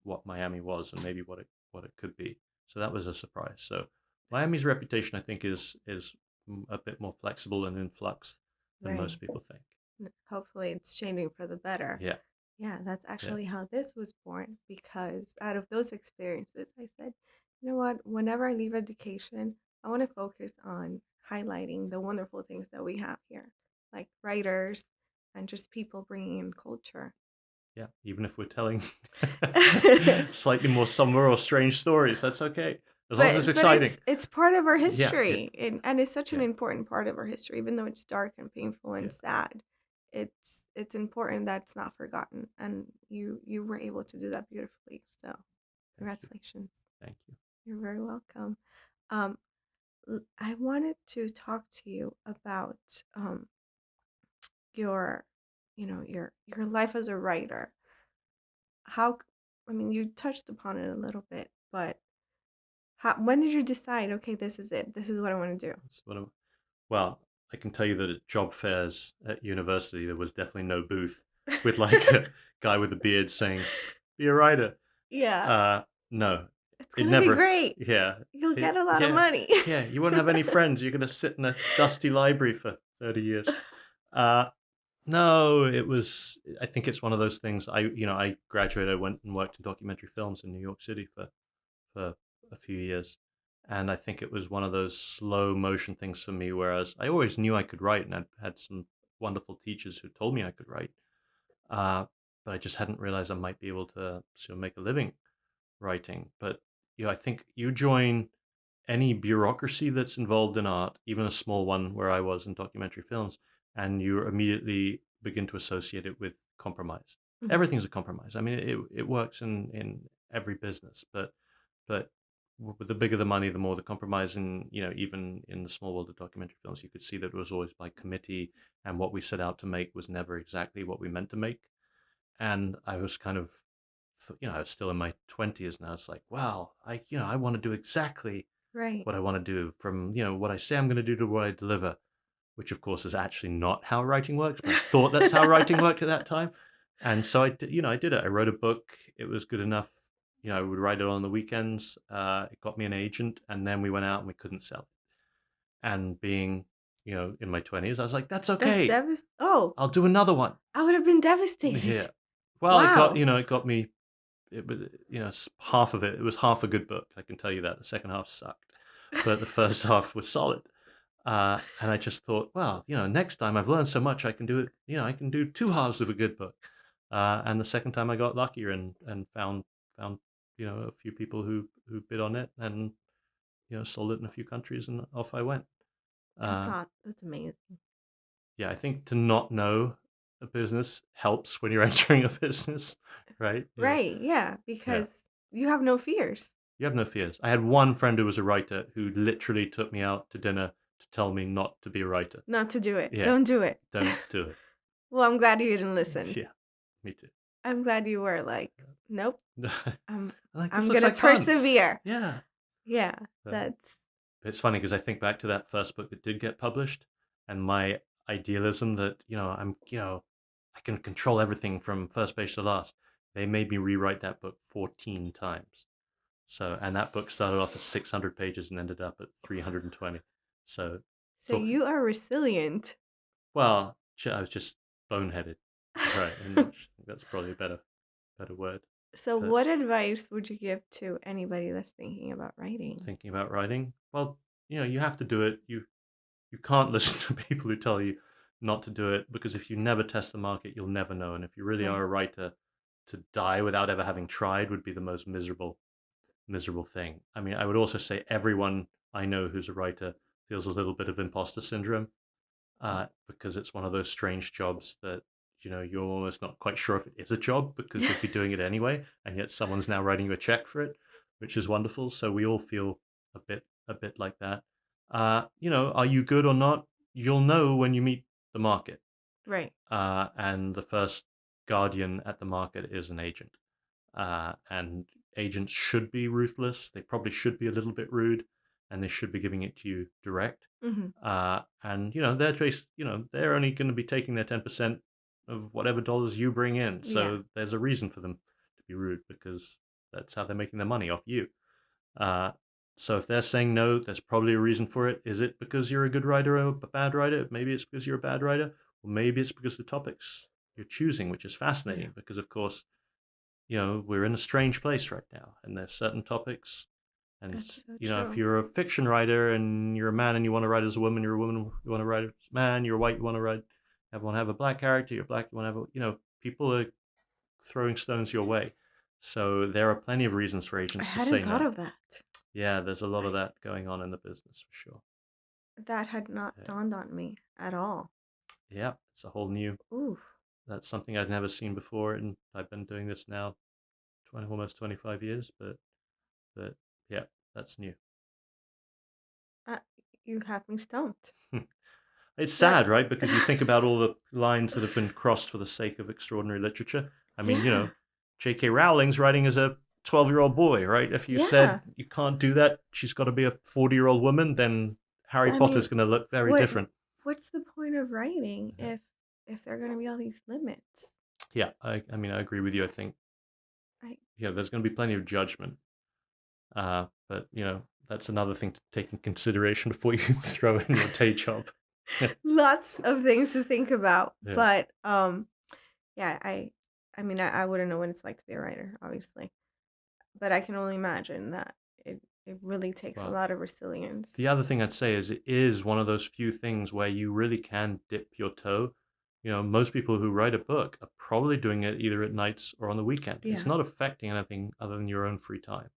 what Miami was and maybe what it could be. So that was a surprise. So Miami's reputation, I think, is a bit more flexible and in flux than Right. most people think. Hopefully, it's changing for the better. Yeah, Yeah, that's yeah, actually how this was born because out of those experiences, I said, you know what, whenever I leave education, I want to focus on highlighting the wonderful things that we have here, like writers and just people bringing in culture. yeah. Even if we're telling slightly more somber or strange stories, that's okay as long as it's But exciting. it's part of our Yeah, yeah, history, and it's such an yeah, important part of our history, even though it's dark and painful yeah. and sad. It's important that it's not forgotten, and you were able to do that beautifully. So Thank you, congratulations. thank you. You're very welcome. Um, I wanted to talk to you about your, your life as a writer. How, I mean, you touched upon it a little bit, but when did you decide? Okay, this is it. This is what I want to do. That's what well, I can tell you that at job fairs at university, there was definitely no booth with like a guy with a beard saying, "Be a writer." Yeah, Uh, no, it's it gonna be never. great. Yeah, You'll get a lot of money. yeah. You won't have any friends. You're gonna sit in a dusty library for 30 years. Uh, No, it was. I think it's one of those things. I graduated. I went and worked in documentary films in New York City for a few years, and I think it was one of those slow motion things for me. Whereas I always knew I could write, and I'd had some wonderful teachers who told me I could write, uh, but I just hadn't realized I might be able to make a living writing. But I think you join any bureaucracy that's involved in art, even a small one where I was in documentary films, and you immediately begin to associate it with compromise. Mhm. Everything's a compromise. I mean, it works in every business, but the bigger the money, the more the compromise. And even in the small world of documentary films, you could see that it was always by committee, and what we set out to make was never exactly what we meant to make. And I was kind of, I was still in my 20s, and I was like, wow, I want to do exactly Right. what I want to do, from what I say I'm going to do to what I deliver, which of course is actually not how writing works, but I thought that's how writing worked at that time. And so I did it. I wrote a book. It was good enough. I would write it on the weekends. It got me an agent, and then we went out and we couldn't sell it. And being, in my 20s, I was like, that's That's okay. Oh, I'll do another one. I would have been devastated. Yeah. Well, Wow. it got me, it was, half of it. It was half a good book. I can tell you that. The second half sucked, but the first half was solid. And I just thought, well, next time I've learned so much, I can do it. I can do two halves of a good book. And the second time I got luckier and found a few people who bid on it, and sold it in a few countries, and off I went. That's Uh, odd. That's amazing. yeah, I think to not know a business helps when you're entering a business, right? Right. Yeah, Yeah. because you have no fears You have no fears. I had one friend who was a writer who literally took me out to dinner to tell me not to be a writer. not to do it. Yeah, Don't do it. don't do it. Well, I'm glad you didn't listen. Yeah, me too. I'm glad you were like, nope. I'm Like, this I'm looks gonna like fun. persevere. Yeah. Yeah, But that's it's funny because I think back to that first book that did get published, and my idealism that, I can control everything from first page to last. They made me rewrite that book 14 times. So, and that book started off at 600 pages and ended up at 320. So, so talk, you are resilient. well, I was just boneheaded, right? And that's probably a better word. So But what advice would you give to anybody that's thinking about writing? thinking about writing, well, you have to do it. You can't listen to people who tell you not to do it, because if you never test the market, you'll never know. And if you really are Right. a writer, to die without ever having tried would be the most miserable thing. I mean, I would also say everyone I know who's a writer feels a little bit of imposter syndrome, because it's one of those strange jobs that you're almost not quite sure if it is a job because you'd be doing it anyway, and yet someone's now writing you a check for it, which is wonderful. So we all feel a bit like that. Are you good or not? You'll know when you meet the market, Right. and the first guardian at the market is an agent. And agents should be ruthless. They probably should be a little bit rude, and they should be giving it to you direct. Hmm. And they're only going to be taking their 10% of whatever dollars you bring in. Yeah. So there's a reason for them to be rude, because that's how they're making their money off you. Uh, so if they're saying no, there's probably a reason for it. Is it because you're a good writer or a bad writer? Maybe it's because you're a bad writer, or maybe it's because the topics you're choosing, which is Yeah. fascinating, because of course we're in a strange place right now, and there's certain topics. And That's so if true. you're a fiction writer and you're a man and you want to write as a woman, you're a woman, you want to write as a man, you're white, you want to have a black character, you're black, you want to have people are throwing stones your way. So there are plenty of reasons for I agents to hadn't say thought no. of that. Yeah, there's a lot of I that going on in the business for sure. that had not Yeah, dawned on me at all. yeah, it's a whole new. Ooh. That's something I'd never seen before, and I've been doing this now almost 25 years. But yeah, that's new. Uh, you have me stumped. It's sad, That's right? Because you think about all the lines that have been crossed for the sake of extraordinary literature. I mean, yeah. J.K. Rowling's writing as a 12-year-old boy, right? If you said Yeah. you can't do that, she's got to be a 40-year-old woman, then Harry I mean, Potter's going to look very what different. what's the point of writing Yeah, if there are going to be all these limits? yeah. I mean, I agree with you. I think, I yeah, there's going to be plenty of judgment. But that's another thing to take in consideration before you throw in your day job. lots of things to think about, Yeah. but yeah, I mean, I wouldn't know what it's like to be a writer, obviously, but I can only imagine that it really takes a Well, lot of resilience. the other thing I'd say is it is one of those few things where you really can dip your toe. most people who write a book are probably doing it either at nights or on the weekend. It's Yeah. not affecting anything other than your own free time.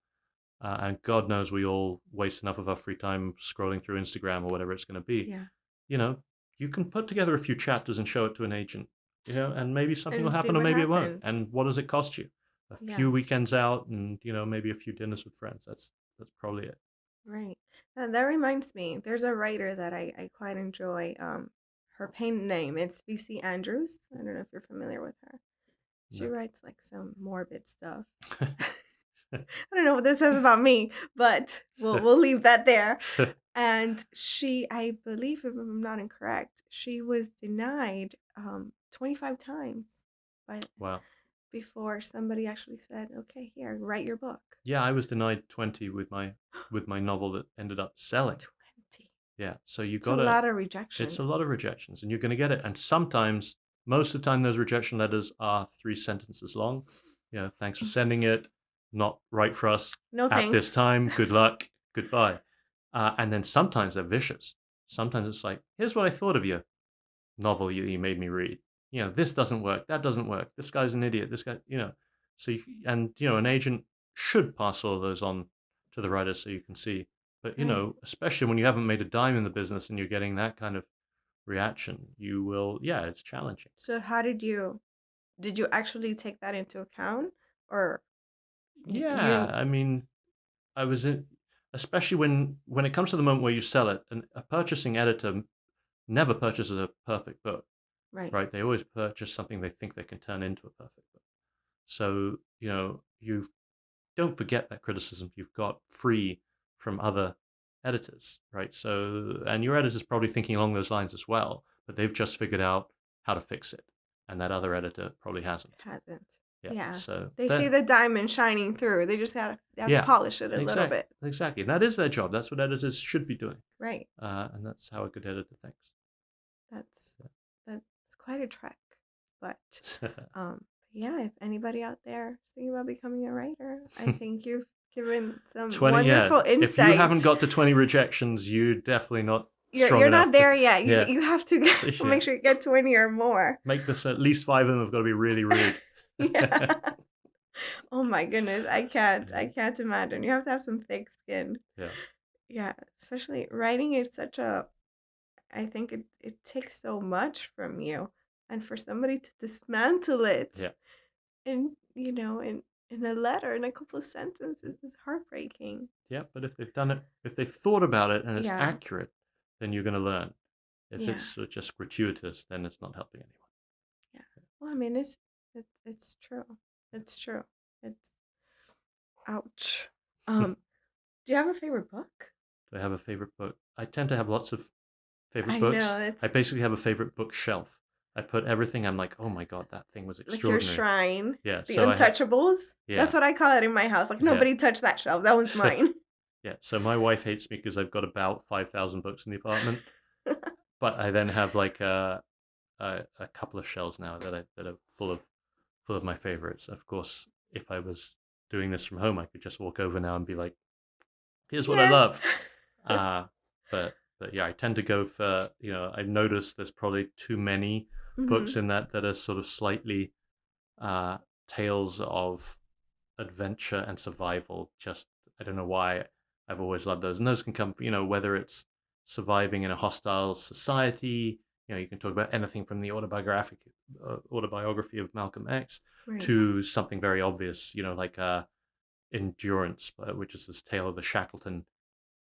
And God knows we all waste enough of our free time scrolling through Instagram or whatever it's going to be. Yeah. You know, you can put together a few chapters and show it to an agent, and maybe something will And see happen or what maybe it won't. happens. And what does it cost you? A few Yeah. weekends out and, maybe a few dinners with friends. That's probably it. Right. That reminds me, there's a writer that I quite enjoy. Her pen name, it's BC Andrews. I don't know if you're familiar with her. She No. writes like some morbid stuff. I don't know what this says about me, but we'll leave that there. And she, I believe, if I'm not incorrect, she was denied 25 times by Wow. before somebody actually said, "Okay, here, write your book." Yeah, I was denied 20 with my novel that ended up selling. 20. Yeah, so you It's a gotta lot of it's rejection. a lot of rejections, and you're gonna get it. And sometimes, most of the time, those rejection letters are 3 sentences long. Thanks for sending it. Not right for us No at this thanks. time. Good luck. Goodbye. And then sometimes they're vicious. Sometimes it's like, here's what I thought of you, novel you made me read. This doesn't work. That doesn't work. This guy's an idiot. This guy. So an agent should pass all of those on to the writer so you can see. But Right. especially when you haven't made a dime in the business and you're getting that kind of reaction, you will. Yeah, it's challenging. So how did you actually take that into account, or Yeah, you I mean, I was in, especially when it comes to the moment where you sell it, and a purchasing editor never purchases a perfect book, right? right? They always purchase something they think they can turn into a perfect book. So, you don't forget that criticism you've got free from other editors, right? So, and your editor's probably thinking along those lines as well, but they've just figured out how to fix it, and that other editor probably hasn't. Hasn't. Yeah. Yeah. So They see that, the diamond shining through. They have to yeah, polish it a little exactly, bit. exactly. And that is their job. That's what editors should be doing, Right. and that's how a good editor thinks. That's that's quite a trek. But yeah, if anybody out there is thinking about becoming a writer, I think you've given some 20, yeah. wonderful If you haven't insight. got to 20 rejections, you're definitely not strong You're not enough to. there yet. You Yeah, you have to yeah. make sure you get 20 or more. Make this at least 5 of them have got to be really rude. Yeah. Oh my goodness, I can't imagine. You have to have some thick skin. Yeah, Yeah, especially writing is such a I think it takes so much from you. And for somebody to dismantle it yeah, in, in a letter, in a couple of sentences is heartbreaking. yeah. But if they've done it, if they've thought about it and it's Yeah, accurate, then you're going to learn. If yeah, it's just gratuitous, then it's not helping anyone. yeah. Well, I mean, it's true. It's true. It's ouch. Do you have a favorite book? Do I have a favorite book? I tend to have lots of favorite I books. know it's I basically have a favorite bookshelf. I put everything. I'm like, oh my god, that thing was like your extraordinary. shrine, Yeah. the So I have. untouchables. Yeah. That's what I call it in my house. Like Yeah. nobody touched that shelf. That one's mine. Yeah. So my wife hates me because I've got about 5,000 books in the apartment, but I then have like a couple of shelves now that are full of my favorites. Of course, if I was doing this from home, I could just walk over now and be like, "Here's what I Yeah. love." Uh, but yeah, I tend to go for I've noticed there's probably too many Mm-hmm. books in that are sort of slightly uh, tales of adventure and survival. Just I don't know why I've always loved those, and those can come, whether it's surviving in a hostile society. You can talk about anything from the autobiography of Malcolm X Right. to something very obvious, like Endurance, which is this tale of the Shackleton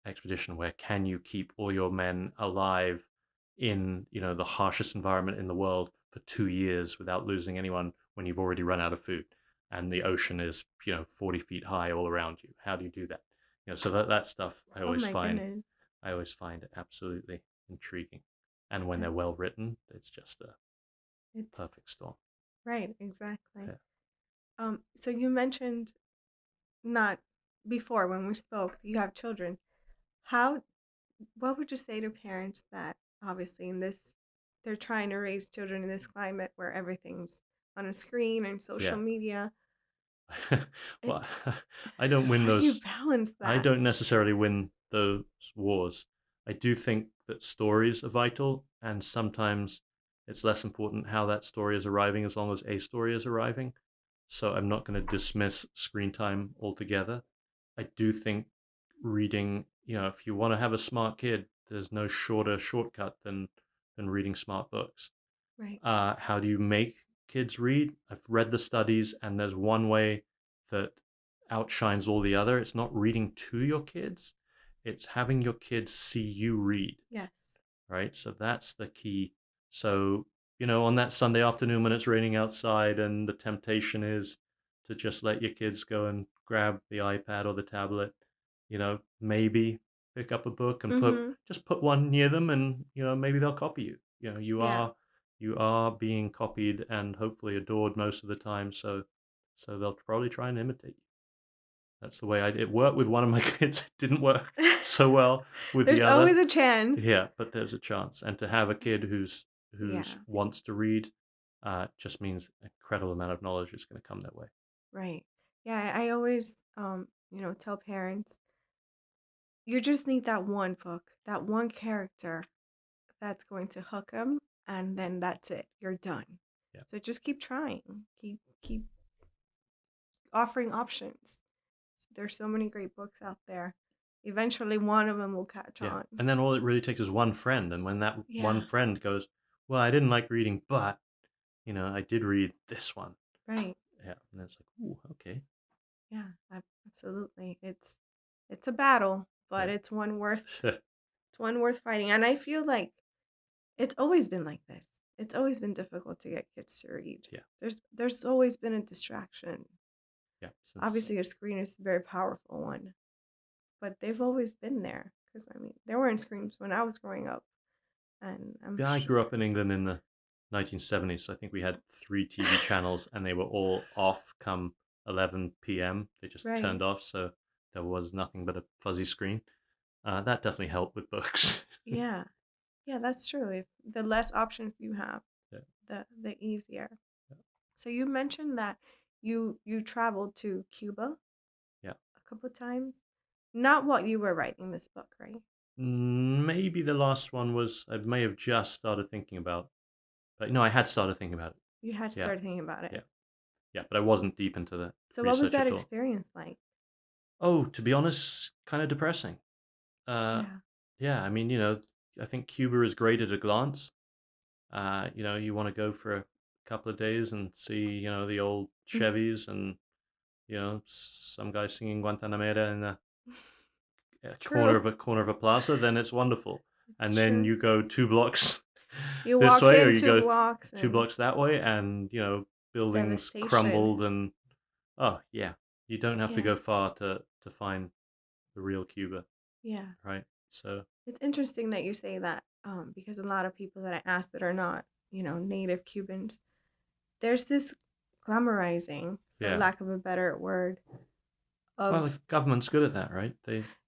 expedition, where can you keep all your men alive in the harshest environment in the world for 2 years without losing anyone when you've already run out of food and the ocean is 40 feet high all around you? How do you do that? So that stuff I Oh always my find goodness. I always find absolutely intriguing, and when That they're well written, it's just a it's perfect storm. right, exactly. Yeah. So you mentioned not before when we spoke, you have children. How what would you say to parents that obviously in this they're trying to raise children in this climate where everything's on a screen and social Yeah. media? Well, It's I don't win how do you those. balance I that? don't necessarily win those wars. I do think that stories are vital, and sometimes It's less important how that story is arriving as long as a story is arriving. So I'm not going to dismiss screen time altogether. I do think reading, if you want to have a smart kid, there's no shorter shortcut than reading smart books. Right. How do you make kids read? I've read the studies, and there's one way that outshines all the other. It's not reading to your kids, it's having your kids see you read, Yes. right? So that's the key. So, on that Sunday afternoon when it's raining outside and the temptation is to just let your kids go and grab the iPad or the tablet, maybe pick up a book and Mm-hmm. just put one near them, and maybe they'll copy you. You Yeah. are you are being copied and hopefully adored most of the time, so they'll probably try and imitate you. That's the way it worked with one of my kids. It didn't work so well with the There's other. always a chance. Yeah, but there's a chance, and to have a kid who's Yeah. wants to read, just means an incredible amount of knowledge is going to come their way. Right. Yeah, I always tell parents, you just need that one book, that one character that's going to hook them, and then that's it. You're done. Yeah, So just keep trying. Keep offering options. So there's so many great books out there. Eventually one of them will catch yeah, on. and then all it really takes is one friend, and when that one Yeah. friend goes, "Well, I didn't like reading, but I did read this one." Right. Yeah, and it's like, "Ooh, okay." Yeah, absolutely. It's a battle, but Yeah, it's one worth fighting. And I feel like it's always been like this. It's always been difficult to get kids to read. yeah, There's always been a distraction. yeah. Since Obviously, a screen is a very powerful one, but they've always been there. Because I mean, there weren't screens when I was growing up, and I'm Yeah, I sure. grew up in England in the 1970s. So I think we had three TV channels, and they were all off come 11 p.m. They just Right. turned off, so there was nothing but a fuzzy screen. That definitely helped with books. Yeah. Yeah, that's true. If the less options you have, Yeah, the easier. So you mentioned that you traveled to Cuba yeah. a couple times. Not while you were writing this book, right? Maybe the last one was I may have just started thinking about, but no, I had started thinking about it. You had to Yeah, start thinking about it. yeah, yeah. But I wasn't deep into the So what was research that at all. experience like? Oh, to be honest, kind of depressing. Uh, Yeah. yeah, I mean, I think Cuba is great at a glance. You want to go for a couple of days and see, the old Mhm. Chevys and, some guy singing Guantanamera in a It's corner true. of a plaza, then it's wonderful. It's And then true. you go 2 blocks You this walk way, or in you two go blocks two and blocks that way, and, it's buildings devastation. crumbled, and oh yeah, you don't have to Yeah. go far to find the real Cuba, Yeah. right? So It's interesting that you say that, because a lot of people that I ask that are not, native Cubans, there's this glamorizing, for yeah, lack of a better word, well, the of government's good at that, right?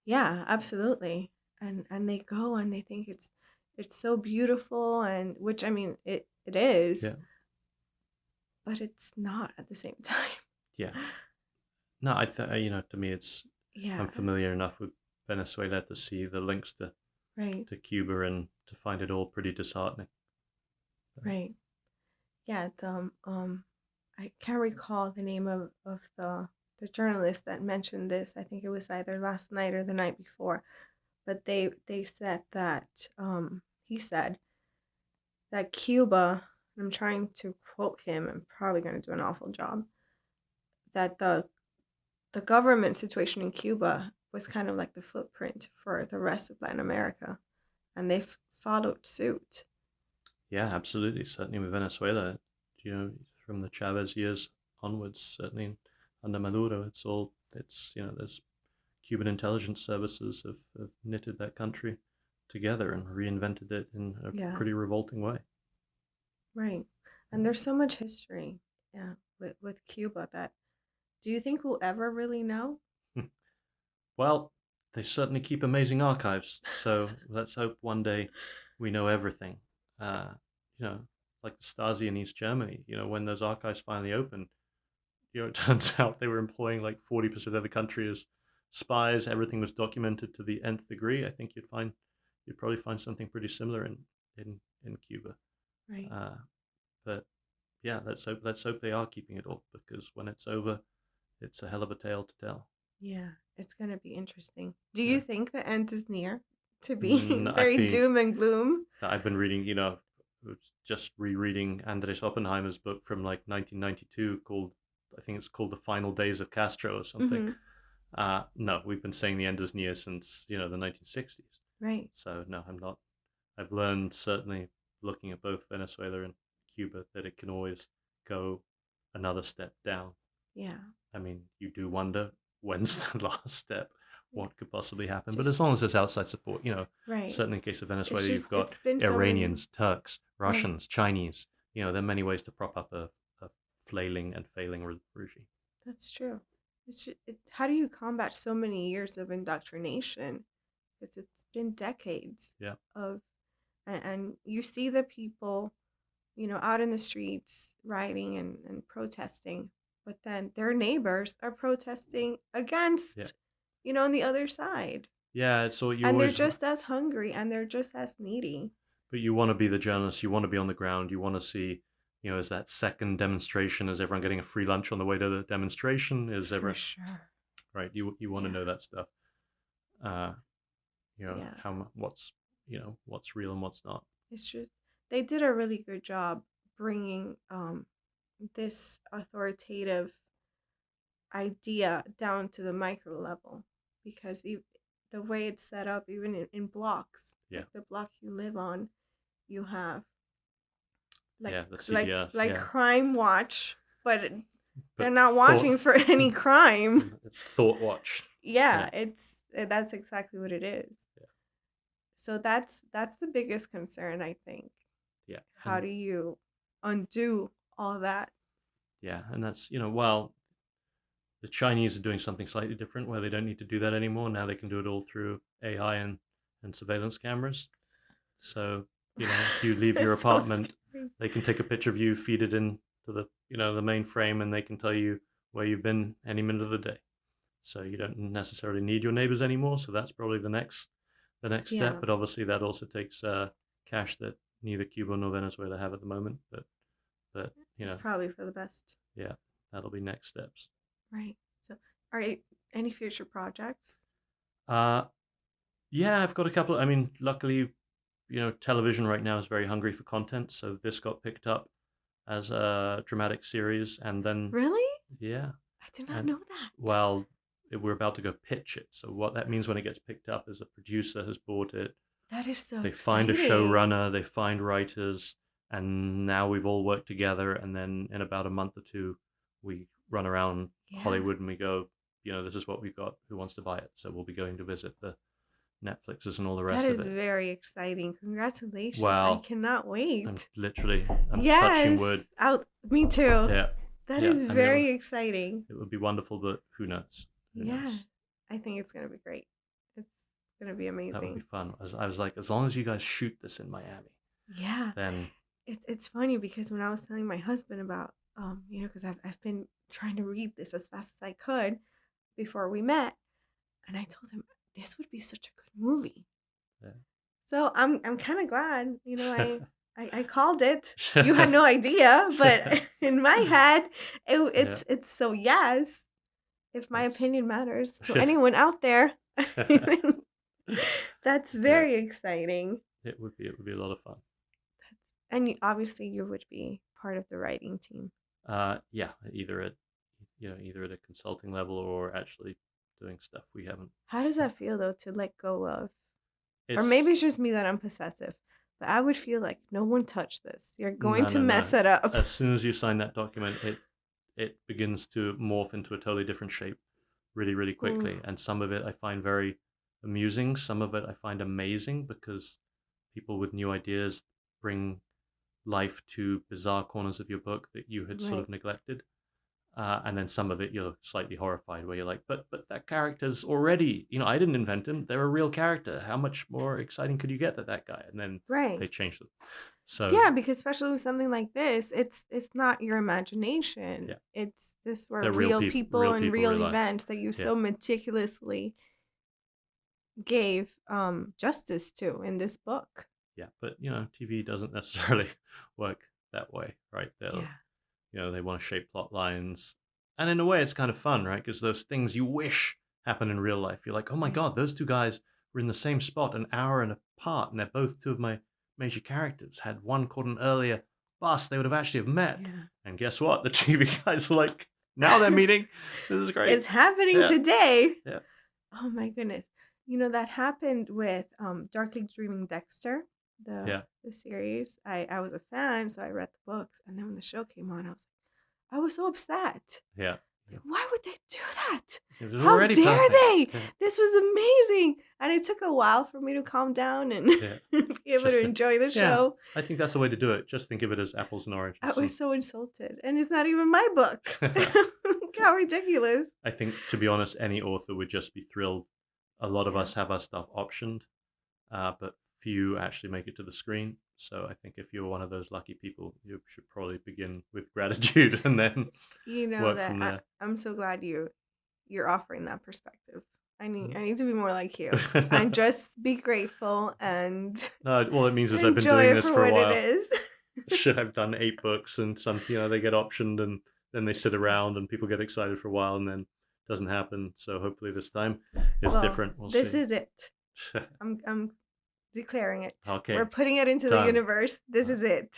yeah, absolutely. And they go and they think it's so beautiful, and which I mean it is, Yeah, but it's not at the same time. yeah. No, to me, Yeah, I'm familiar enough with Venezuela to see the links right, to Cuba and to find it all pretty disheartening. right. Yeah, I can't recall the name of the journalist that mentioned this. I think it was either last night or the night before, but they said that he said that Cuba, I'm trying to quote him, I'm probably going to do an awful job, that the government situation in Cuba was kind of like the footprint for the rest of Latin America, and they followed suit. Yeah, absolutely. Certainly with Venezuela, from the Chavez years onwards, certainly under Maduro, there's Cuban intelligence services have knitted that country together and reinvented it in a Yeah, pretty revolting way. right. And there's so much history, yeah, with Cuba that do you think we'll ever really know? Well, they certainly keep amazing archives, so let's hope one day we know everything. Uh, you know, like the Stasi in East Germany. When those archives finally opened, it turns out they were employing like 40% of the country as spies. Everything was documented to the nth degree. I think you'd probably find something pretty similar in Cuba. Right. Uh, but yeah, let's hope they are keeping it all, because when it's over, it's a hell of a tale to tell. Yeah, it's gonna be interesting. Do Yeah. you think the end is near to be I've very been doom and gloom? I've been reading, just rereading Andres Oppenheimer's book from like 1992 called, I think it's called The Final Days of Castro or something. Mm-hmm. No, we've been saying the end is near since, the 1960s. Right. So no, I'm not. I've learned, certainly looking at both Venezuela and Cuba, that it can always go another step down. Yeah. I mean, you do wonder, when's the last step? Yeah. What could possibly happen? But Just as long as there's outside support, right. certainly in the case of It's Venezuela, you've just got it's been so many. Iranians, Turks, Right. Russians, Chinese. There are many ways to prop up a flailing and failing regime. That's true. How do you combat so many years of indoctrination? Because it's been decades Yeah, of, and you see the people, out in the streets rioting and protesting, but then their neighbors are protesting yeah, against, on the other side. yeah. So you And they're always, just as hungry and they're just as needy. but you want to be the journalist. You want to be on the ground. You want to see, is that second demonstration? Is everyone getting a free lunch on the way to the demonstration? Is For everyone sure. right? You want to Yeah. know that stuff. Uh, Yeah. what's real and what's not. It's just, they did a really good job bringing this authoritative idea down to the micro level, because the way it's set up, even in blocks, Yeah, like the block you live on, you have like yeah. The CDS. like Yeah, crime watch, but they're but not thought watching for any crime. it's Thought Watch. Yeah, Yeah, that's exactly what it is. yeah, So that's the biggest concern, I think. yeah, How do you undo all that? and that's, well, the Chinese are doing something slightly different, where they don't need to do that anymore. Now they can do it all through AI and surveillance cameras. So, if you leave your It's so apartment, scary. they can take a picture of you, feed it into the mainframe, and they can tell you where you've been any minute of the day. So you don't necessarily need your neighbors anymore. So that's probably the next step. Yeah, But obviously that also takes cash that neither Cuba nor Venezuela have at the moment. But it's probably for the best. yeah, that'll be next steps. Right. So, are any future projects? Uh, yeah, I've got a couple. I mean, luckily, television right now is very hungry for content. So this got picked up as a dramatic series, and then Really? yeah, I did not and know that. well, we're about to go pitch it. So what that means when it gets picked up is a producer has bought it. That is so They find a exciting. showrunner, they find writers, and now we've all worked together. And then in about a month or two, we run around Yeah, Hollywood and we go, this is what we've got. Who wants to buy it? So we'll be going to visit the Netflixes and all the that rest of is it. very exciting. Congratulations. I Wow, cannot I'm wait. literally, I'm touching Yes. wood. Me too. Yeah, That yeah. is I mean, very exciting. it would be wonderful, but who knows? Who Yeah. knows? I think it's going to be great. It's going to be That would be amazing. fun. I was like, as long as you guys shoot this in Miami, Yeah. then It's funny because when I was telling my husband about, because I've been trying to read this as fast as I could before we met, and I told him this would be such a good movie. yeah. So I'm kind of glad, I called it. You had no idea, but in my head, Yeah, it's so yes. If my that's opinion matters to anyone out there, that's yeah. very exciting. It would be a lot of fun. And obviously, you would be part of the writing team. Yeah, either at a consulting level or actually doing stuff we haven't. How does that feel though to let go of? Or maybe It's it's just me that I'm possessive, but I would feel like no one touched this. You're going No, to no, mess no. it up. As soon as you sign that document, it begins to morph into a totally different shape, really, really quickly. Ooh, And some of it I find very amusing. Some of it I find amazing, because people with new ideas bring life to bizarre corners of your book that you had sort right. of neglected. And then some of it you're slightly horrified, where you're like, but that character's already, I didn't invent him. They're a real character. How much more exciting could you get than that guy? And then Right. they changed them. So Yeah, because especially with something like this, it's not your imagination. yeah, This were they're real people real and people, real real lives. events that you Yeah, so meticulously gave justice to in this book. Yeah, but TV doesn't necessarily work that way, right? Yeah. They want to shape plot lines, and in a way, it's kind of fun, right? Because those things you wish happen in real life. You're like, oh my Right. god, those two guys were in the same spot an hour and apart, and they're both two of my major characters. Had one caught an earlier bus, they would have actually have met. Yeah. And guess what? The TV guys were like, now they're meeting. This is great. It's happening Yeah, today. yeah, Oh my goodness. That happened with Darkly Dreaming Dexter, the yeah, the series. I was a fan, so I read the books, and then when the show came on, I was so upset. yeah. Like, why would they do that? It was How already dare perfect. they? Yeah, This was amazing. And it took a while for me to calm down and yeah. be able Just to enjoy the yeah. show. I think that's the way to do it. Just think of it as apples and I oranges. was so insulted. And it's not even my book. How ridiculous. I think, to be honest, any author would just be thrilled. A lot of Yeah. us have our stuff optioned, but few actually make it to the screen. So I think if you're one of those lucky people, you should probably begin with gratitude and then work from there. I'm so glad you're offering that perspective. I need to be more like you and just be grateful and No, all it means is I've been enjoy doing it this for for a what while. it is. Should have done 8 books, and some they get optioned and then they sit around and people get excited for a while and then it doesn't happen. So hopefully this time it's Well, different. We'll this see. is it. I'm declaring it. Okay. We're putting it into the Done. universe. This is it.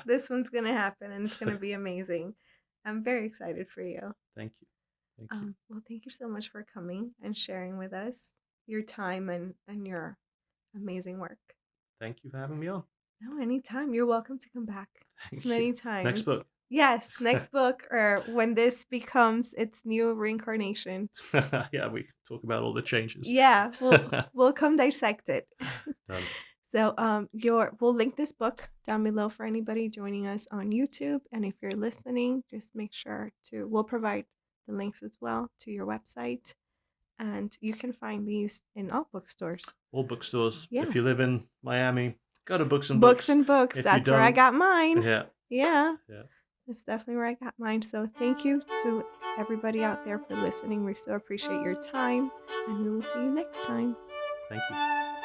This one's gonna happen, and it's gonna be amazing. I'm very excited for you. Thank you. Thank you. Well, thank you so much for coming and sharing with us your time and your amazing work. Thank you for having me on. No, anytime. You're welcome to come back Thank as many you. times. Next book. Yes, next book, or when this becomes its new reincarnation. Yeah, we can talk about all the changes. Yeah, we'll come dissect it. Done. So we'll link this book down below for anybody joining us on YouTube. And if you're listening, just make sure we'll provide the links as well to your website. And you can find these in all bookstores. All bookstores. Yeah. If you live in Miami, go to Books and Books. Books and Books. If That's where I got mine. Yeah. Yeah. Yeah. That's definitely where I got mine. So thank you to everybody out there for listening. We so appreciate your time. And we will see you next time. Thank you.